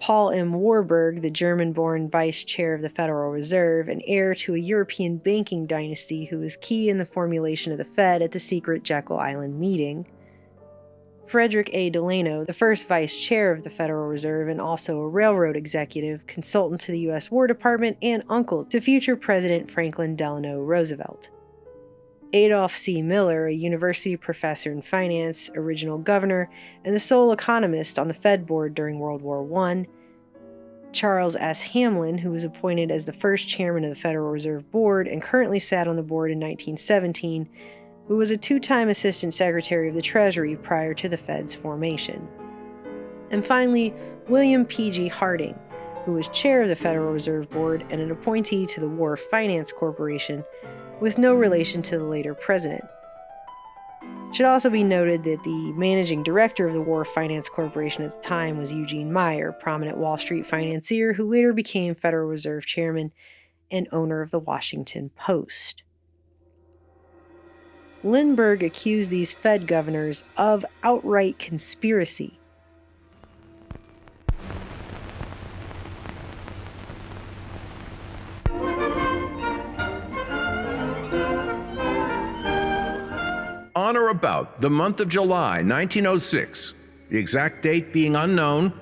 Paul M. Warburg, the German-born vice chair of the Federal Reserve and heir to a European banking dynasty who was key in the formulation of the Fed at the secret Jekyll Island meeting. Frederick A. Delano, the first vice chair of the Federal Reserve and also a railroad executive, consultant to the U.S. War Department, and uncle to future President Franklin Delano Roosevelt. Adolph C. Miller, a university professor in finance, original governor, and the sole economist on the Fed board during World War I. Charles S. Hamlin, who was appointed as the first chairman of the Federal Reserve Board and currently sat on the board in 1917, who was a 2-time assistant secretary of the Treasury prior to the Fed's formation. And finally, William P.G. Harding, who was chair of the Federal Reserve Board and an appointee to the War Finance Corporation, with no relation to the later president. It should also be noted that the managing director of the War Finance Corporation at the time was Eugene Meyer, prominent Wall Street financier who later became Federal Reserve chairman and owner of the Washington Post. Lindbergh accused these Fed governors of outright conspiracy. On or about the month of July 1906, the exact date being unknown,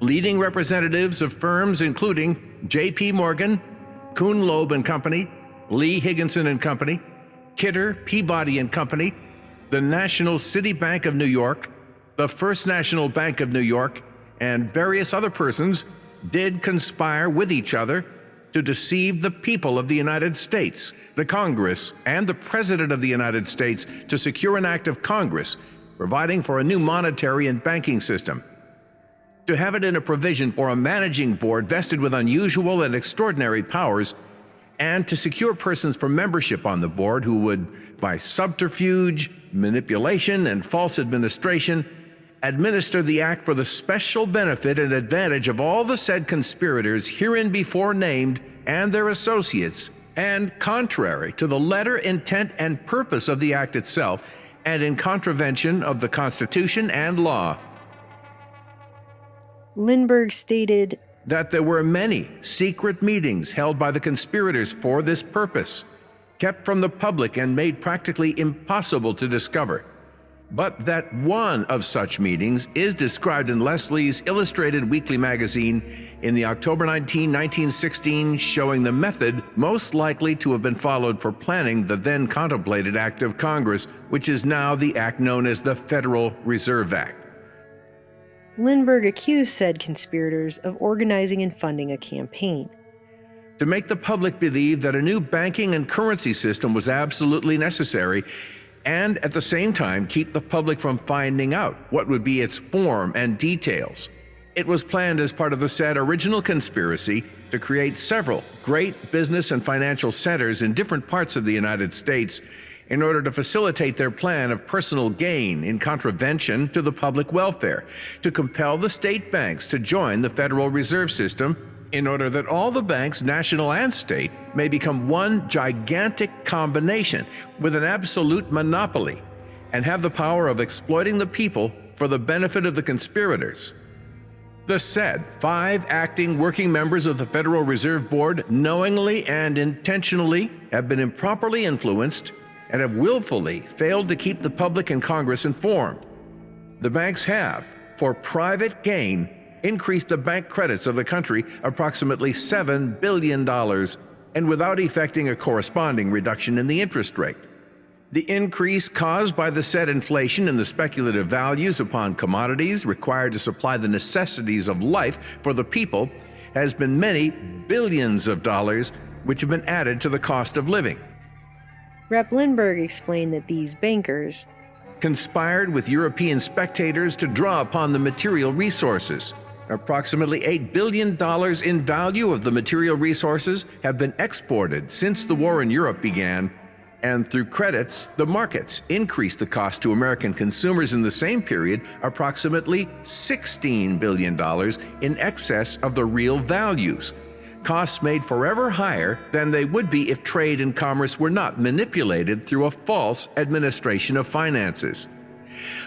leading representatives of firms including J.P. Morgan, Kuhn Loeb and Company, Lee Higginson and Company, Kidder, Peabody and Company, the National City Bank of New York, the First National Bank of New York, and various other persons did conspire with each other to deceive the people of the United States, the Congress, and the President of the United States to secure an act of Congress providing for a new monetary and banking system. To have it in a provision for a managing board vested with unusual and extraordinary powers, and to secure persons for membership on the board who would, by subterfuge, manipulation, and false administration, administer the act for the special benefit and advantage of all the said conspirators hereinbefore named and their associates, and contrary to the letter, intent, and purpose of the act itself, and in contravention of the Constitution and law. Lindbergh stated that there were many secret meetings held by the conspirators for this purpose, kept from the public and made practically impossible to discover, but that one of such meetings is described in Leslie's Illustrated Weekly magazine in the October 19, 1916, showing the method most likely to have been followed for planning the then contemplated act of Congress, which is now the act known as the Federal Reserve Act. Lindbergh accused said conspirators of organizing and funding a campaign to make the public believe that a new banking and currency system was absolutely necessary, and at the same time keep the public from finding out what would be its form and details. It was planned as part of the said original conspiracy to create several great business and financial centers in different parts of the United States in order to facilitate their plan of personal gain in contravention to the public welfare, to compel the state banks to join the Federal Reserve System in order that all the banks, national and state, may become one gigantic combination with an absolute monopoly and have the power of exploiting the people for the benefit of the conspirators. The said 5 acting working members of the Federal Reserve Board knowingly and intentionally have been improperly influenced and have willfully failed to keep the public and Congress informed. The banks have, for private gain, increased the bank credits of the country approximately $7 billion and without effecting a corresponding reduction in the interest rate. The increase caused by the said inflation in the speculative values upon commodities required to supply the necessities of life for the people has been many billions of dollars which have been added to the cost of living. Rep. Lindbergh explained that these bankers conspired with European spectators to draw upon the material resources. Approximately $8 billion in value of the material resources have been exported since the war in Europe began, and through credits, the markets increased the cost to American consumers in the same period approximately $16 billion in excess of the real values, costs made forever higher than they would be if trade and commerce were not manipulated through a false administration of finances.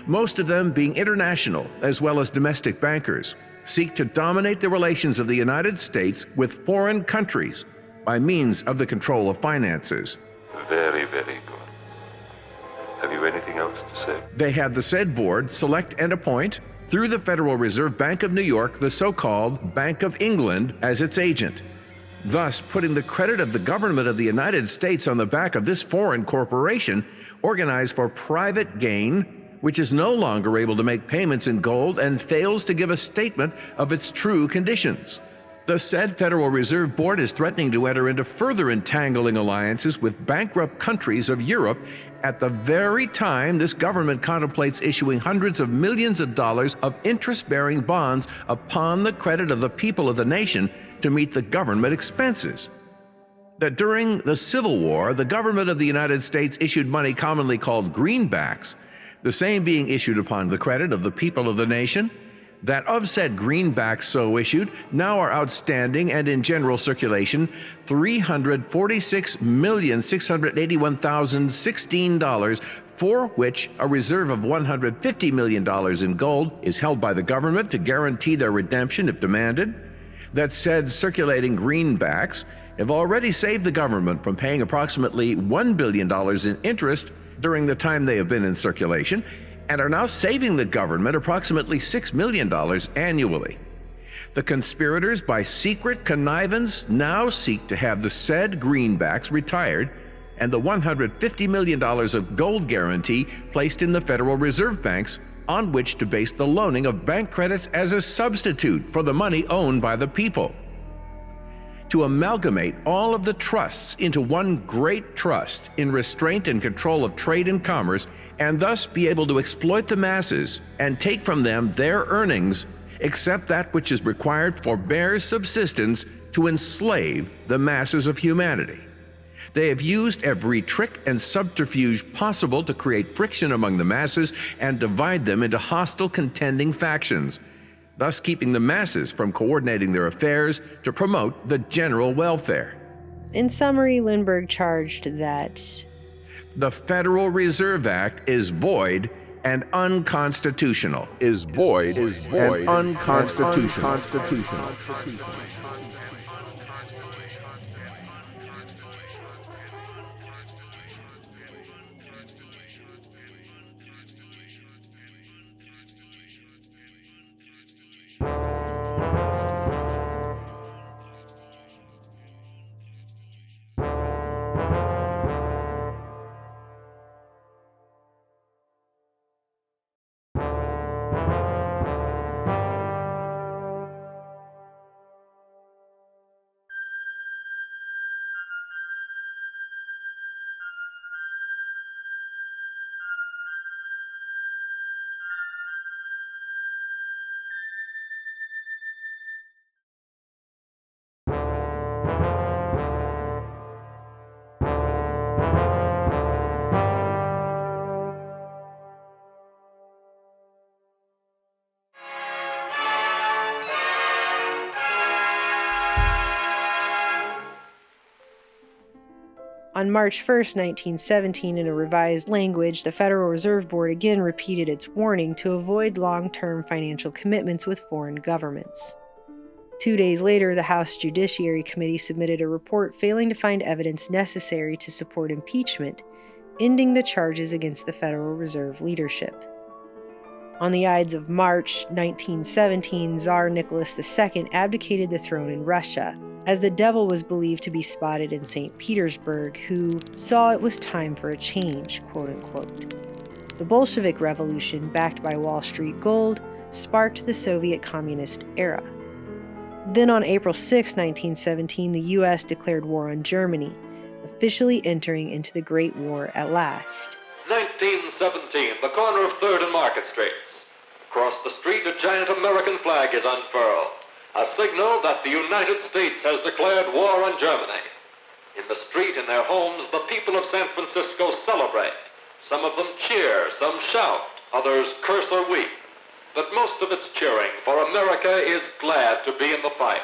Most of them being international as well as domestic bankers, seek to dominate the relations of the United States with foreign countries by means of the control of finances. Very, very good. Have you anything else to say? They had the said board select and appoint, through the Federal Reserve Bank of New York, the so-called Bank of England as its agent, thus putting the credit of the government of the United States on the back of this foreign corporation organized for private gain, which is no longer able to make payments in gold and fails to give a statement of its true conditions. The said Federal Reserve Board is threatening to enter into further entangling alliances with bankrupt countries of Europe at the very time this government contemplates issuing hundreds of millions of dollars of interest-bearing bonds upon the credit of the people of the nation to meet the government expenses. That during the Civil War, the government of the United States issued money commonly called greenbacks, the same being issued upon the credit of the people of the nation, that of said greenbacks so issued now are outstanding and in general circulation $346,681,016, for which a reserve of $150 million in gold is held by the government to guarantee their redemption if demanded. That said circulating greenbacks have already saved the government from paying approximately $1 billion in interest during the time they have been in circulation, and are now saving the government approximately $6 million annually. The conspirators, by secret connivance, now seek to have the said greenbacks retired and the $150 million of gold guarantee placed in the Federal Reserve banks, on which to base the loaning of bank credits as a substitute for the money owned by the people. To amalgamate all of the trusts into one great trust in restraint and control of trade and commerce, and thus be able to exploit the masses and take from them their earnings, except that which is required for bare subsistence, to enslave the masses of humanity. They have used every trick and subterfuge possible to create friction among the masses and divide them into hostile contending factions, thus keeping the masses from coordinating their affairs to promote the general welfare. In summary, Lindbergh charged that the Federal Reserve Act is void and unconstitutional. And unconstitutional. On March 1, 1917, in a revised language, the Federal Reserve Board again repeated its warning to avoid long-term financial commitments with foreign governments. 2 days later, the House Judiciary Committee submitted a report failing to find evidence necessary to support impeachment, ending the charges against the Federal Reserve leadership. On the Ides of March 1917, Tsar Nicholas II abdicated the throne in Russia, as the devil was believed to be spotted in St. Petersburg, who saw it was time for a change, quote-unquote. The Bolshevik Revolution, backed by Wall Street gold, sparked the Soviet communist era. Then on April 6, 1917, the U.S. declared war on Germany, officially entering into the Great War at last. 1917, the corner of 3rd and Market Streets. Across the street, a giant American flag is unfurled, a signal that the United States has declared war on Germany. In the street, in their homes, the people of San Francisco celebrate. Some of them cheer, some shout, others curse or weep. But most of it's cheering, for America is glad to be in the fight.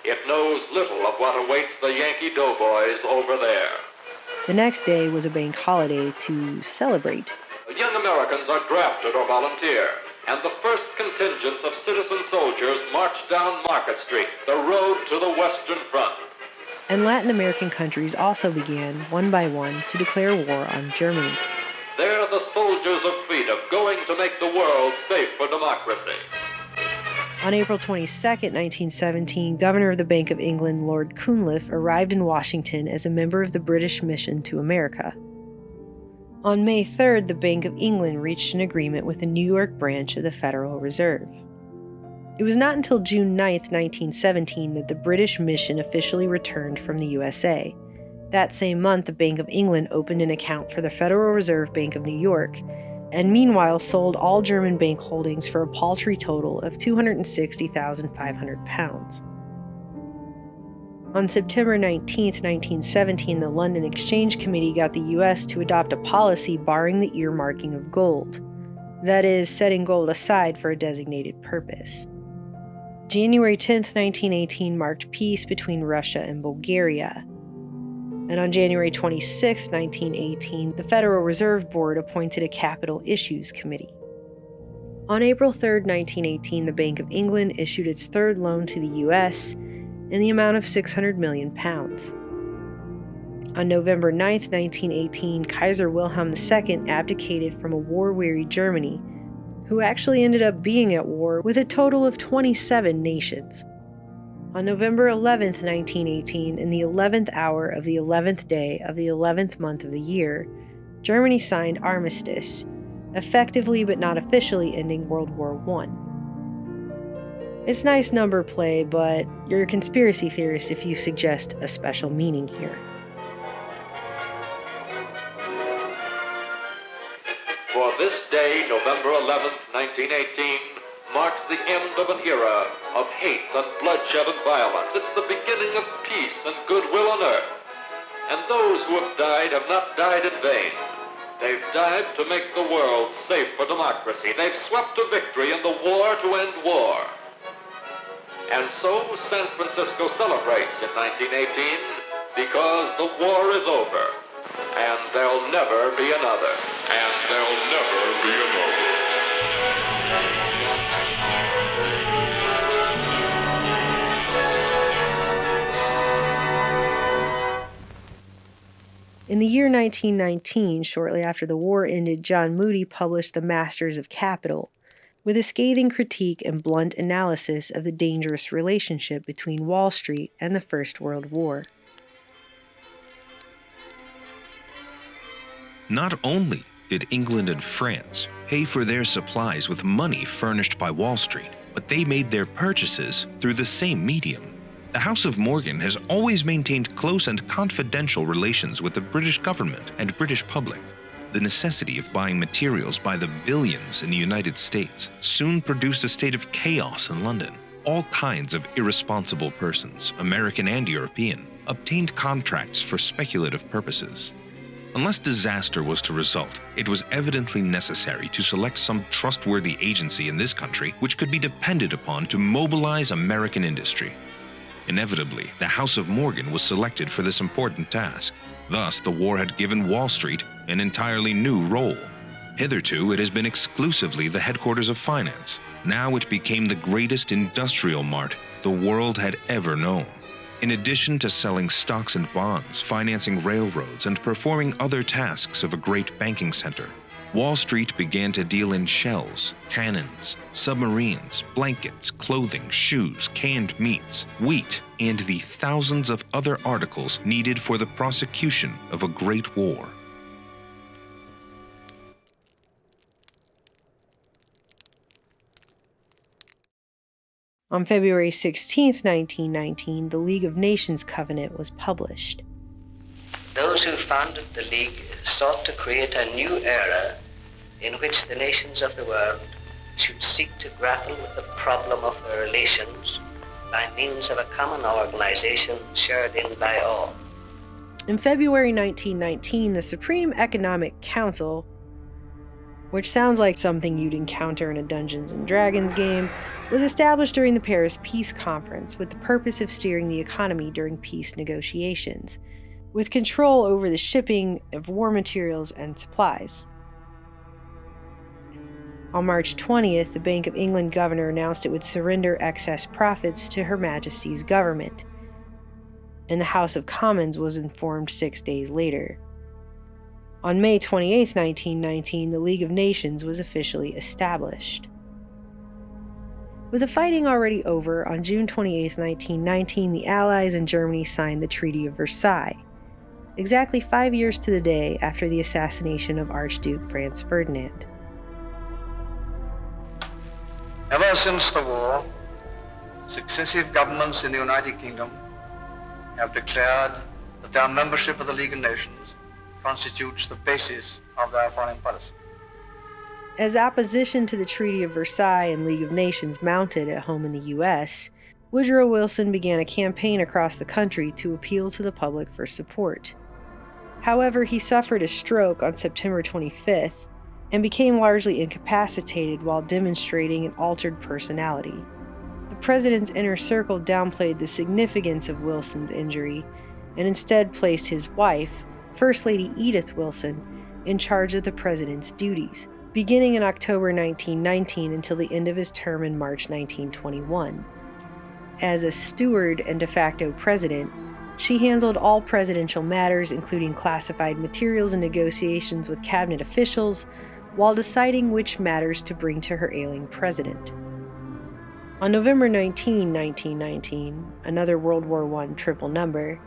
It knows little of what awaits the Yankee doughboys over there. The next day was a bank holiday to celebrate. Young Americans are drafted or volunteer, and the first contingents of citizen soldiers march down Market Street, the road to the Western Front. And Latin American countries also began, one by one, to declare war on Germany. They're the soldiers of freedom, going to make the world safe for democracy. On April 22, 1917, Governor of the Bank of England, Lord Cunliffe, arrived in Washington as a member of the British mission to America. On May 3rd, the Bank of England reached an agreement with the New York branch of the Federal Reserve. It was not until June 9, 1917, that the British mission officially returned from the USA. That same month, the Bank of England opened an account for the Federal Reserve Bank of New York, and meanwhile sold all German bank holdings for a paltry total of £260,500. On September 19, 1917, the London Exchange Committee got the U.S. to adopt a policy barring the earmarking of gold, that is, setting gold aside for a designated purpose. January 10, 1918 marked peace between Russia and Bulgaria. And on January 26, 1918, the Federal Reserve Board appointed a Capital Issues Committee. On April 3, 1918, the Bank of England issued its third loan to the U.S. in the amount of £600 million. On November 9, 1918, Kaiser Wilhelm II abdicated from a war-weary Germany, who actually ended up being at war with a total of 27 nations. On November 11, 1918, in the 11th hour of the 11th day of the 11th month of the year, Germany signed armistice, effectively but not officially ending World War I. It's nice number play, but you're a conspiracy theorist if you suggest a special meaning here. For this day, November 11, 1918, marks the end of an era of hate and bloodshed and violence. It's the beginning of peace and goodwill on earth. And those who have died have not died in vain. They've died to make the world safe for democracy. They've swept to victory in the war to end war. And so San Francisco celebrates in 1918 because the war is over. And there'll never be another. And there'll never be another. In the year 1919, shortly after the war ended, John Moody published The Masters of Capital, with a scathing critique and blunt analysis of the dangerous relationship between Wall Street and the First World War. Not only did England and France pay for their supplies with money furnished by Wall Street, but they made their purchases through the same medium. The House of Morgan has always maintained close and confidential relations with the British government and British public. The necessity of buying materials by the billions in the United States soon produced a state of chaos in London. All kinds of irresponsible persons, American and European, obtained contracts for speculative purposes. Unless disaster was to result, it was evidently necessary to select some trustworthy agency in this country which could be depended upon to mobilize American industry. Inevitably, the House of Morgan was selected for this important task. Thus, the war had given Wall Street an entirely new role. Hitherto, it has been exclusively the headquarters of finance. Now it became the greatest industrial mart the world had ever known. In addition to selling stocks and bonds, financing railroads, and performing other tasks of a great banking center, Wall Street began to deal in shells, cannons, submarines, blankets, clothing, shoes, canned meats, wheat, and the thousands of other articles needed for the prosecution of a great war. On February 16, 1919, the League of Nations Covenant was published. Those who founded the League sought to create a new era in which the nations of the world should seek to grapple with the problem of their relations by means of a common organization shared in by all. In February 1919, the Supreme Economic Council, which sounds like something you'd encounter in a Dungeons & Dragons game, was established during the Paris Peace Conference with the purpose of steering the economy during peace negotiations, with control over the shipping of war materials and supplies. On March 20th, the Bank of England governor announced it would surrender excess profits to Her Majesty's government, and the House of Commons was informed 6 days later. On May 28, 1919, the League of Nations was officially established. With the fighting already over, on June 28, 1919, the Allies and Germany signed the Treaty of Versailles, exactly 5 years to the day after the assassination of Archduke Franz Ferdinand. Ever since the war, successive governments in the United Kingdom have declared that their membership of the League of Nations constitutes the basis of their foreign policy. As opposition to the Treaty of Versailles and League of Nations mounted at home in the U.S., Woodrow Wilson began a campaign across the country to appeal to the public for support. However, he suffered a stroke on September 25th and became largely incapacitated while demonstrating an altered personality. The president's inner circle downplayed the significance of Wilson's injury and instead placed his wife, First Lady Edith Wilson, in charge of the president's duties, beginning in October 1919 until the end of his term in March 1921. As a steward and de facto president, she handled all presidential matters, including classified materials and negotiations with cabinet officials, while deciding which matters to bring to her ailing president. On November 19, 1919, another World War I triple number,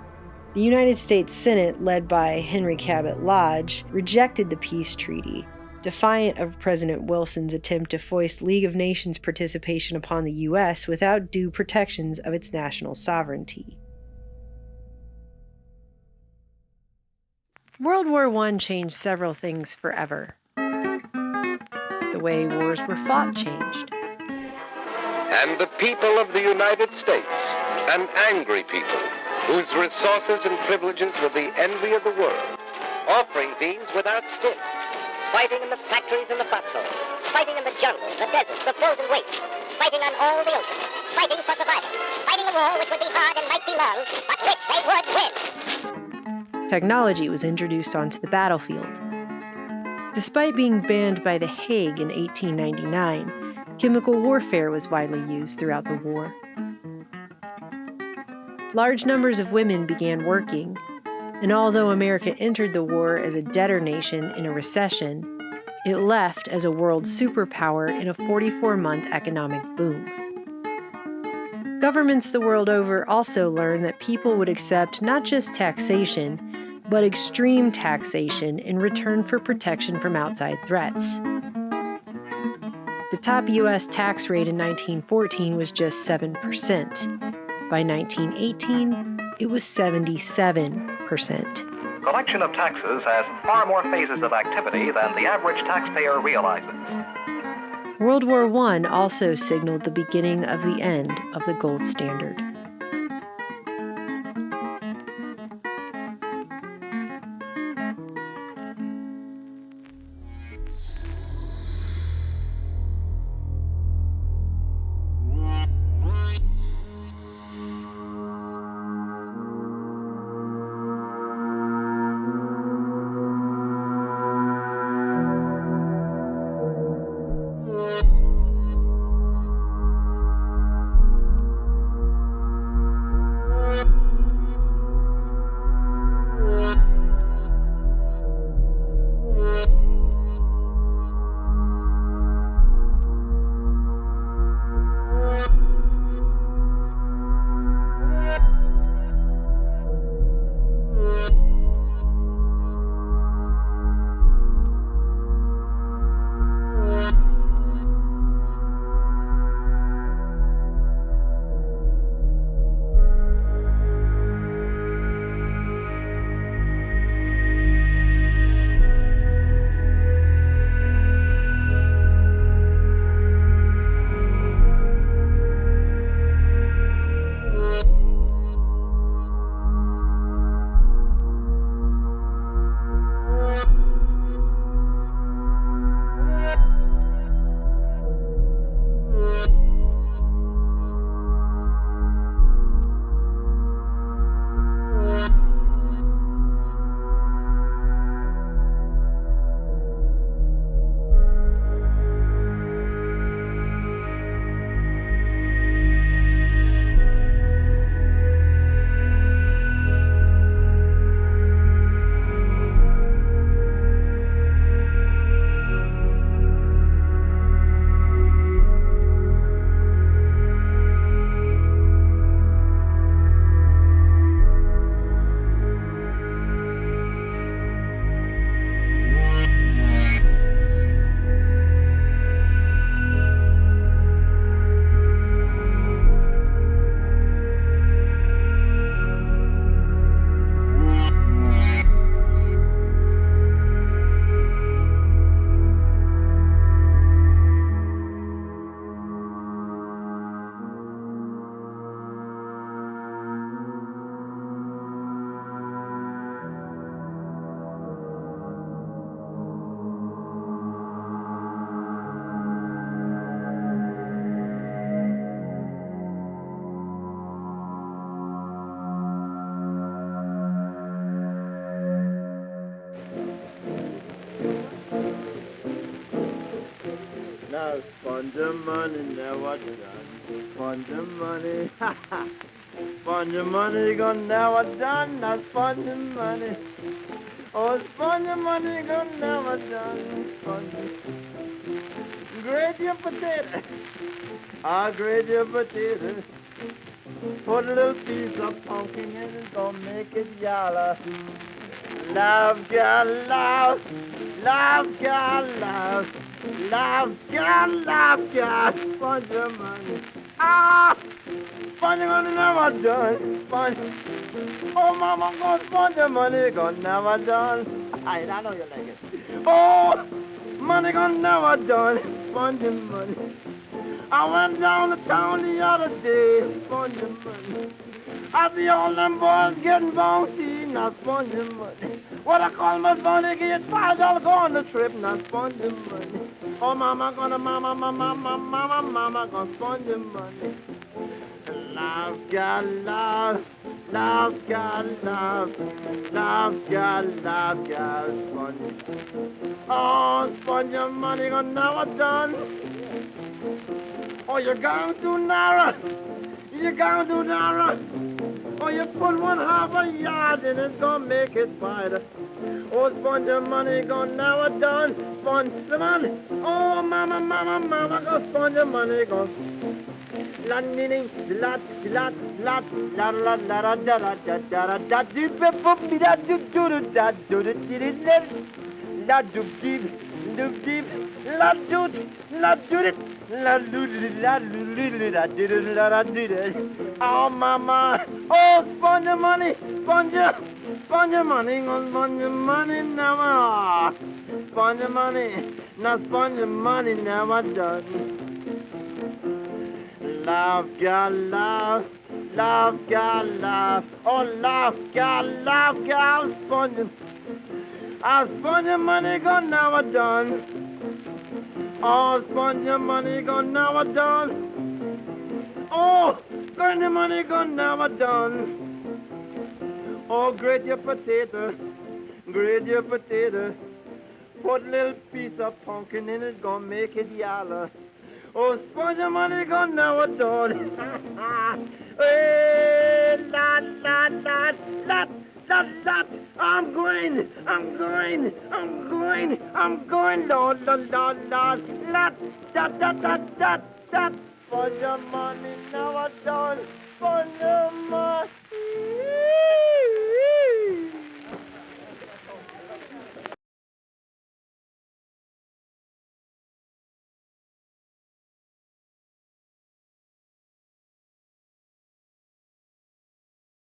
the United States Senate, led by Henry Cabot Lodge, rejected the peace treaty, defiant of President Wilson's attempt to foist League of Nations participation upon the U.S. without due protections of its national sovereignty. World War I changed several things forever. The way wars were fought changed. And the people of the United States, an angry people, whose resources and privileges were the envy of the world, offering these without stint, fighting in the factories and the foxholes, fighting in the jungles, the deserts, the frozen wastes, fighting on all the oceans, fighting for survival, fighting a war which would be hard and might be long, but which they would win. Technology was introduced onto the battlefield. Despite being banned by The Hague in 1899, chemical warfare was widely used throughout the war. Large numbers of women began working, and although America entered the war as a debtor nation in a recession, it left as a world superpower in a 44-month economic boom. Governments the world over also learned that people would accept not just taxation, but extreme taxation in return for protection from outside threats. The top U.S. tax rate in 1914 was just 7%. By 1918, it was 77%. Collection of taxes has far more phases of activity than the average taxpayer realizes. World War I also signaled the beginning of the end of the gold standard. Now spend your money, never done. Spend your money, ha ha. Spend your money, gonna never done. Now spend your money. Oh, spend your money, gonna never done. Spend your... Grate your potato. Ah, grate your potato. Put a little piece of pumpkin in it, gonna make it yellow. Love, girl, love. Love, girl, love. Love, girl, love, girl. Spend your money. Ah! Spend your money, never done. Spend. Oh, mama, gonna spend your money, gonna never done. I know you like it. Oh, money gonna never done. Spend your money. I went down to town the other day. Spend your money. I see all them boys getting bouncy. Now spend your money. What I call my money, get $5 go on the trip. Now spend your money. Oh, mama gonna, mama gonna spend your money. Love, God, love. Love, God, love. Love, God, love, God, spend. Oh, spend your money gonna never done. Oh, you're going too narrow. You're going too narrow. Oh, you put 1/2 yard in it, gonna make it wider. Oh, spend your money, gonna never done. Spend the money. Oh, mama, go spend your money, go. La nini, la la la la la la la da da da da da do be da do do da do da la do deep la do it la do la do it. Oh mama, oh spend your money, spend your money, spend your money never. Spend your money, now spend your money never done. Love, God, love. Love, God, love. Oh, love, God, spend your... I spend your money, gonna never done. Oh, spend your money, gonna never done. Oh, spend your money, gonna never done. Oh, grate your potato. Grate your potato. Put a little piece of pumpkin in it, gonna make it yellow. Oh, spend your money, gonna never done. Hey, la, la, la, la, la, la. I'm going, Lord, Lord, Lord, Lord. La, da, da, da, da, da. Spend your money, never done. Spend your money.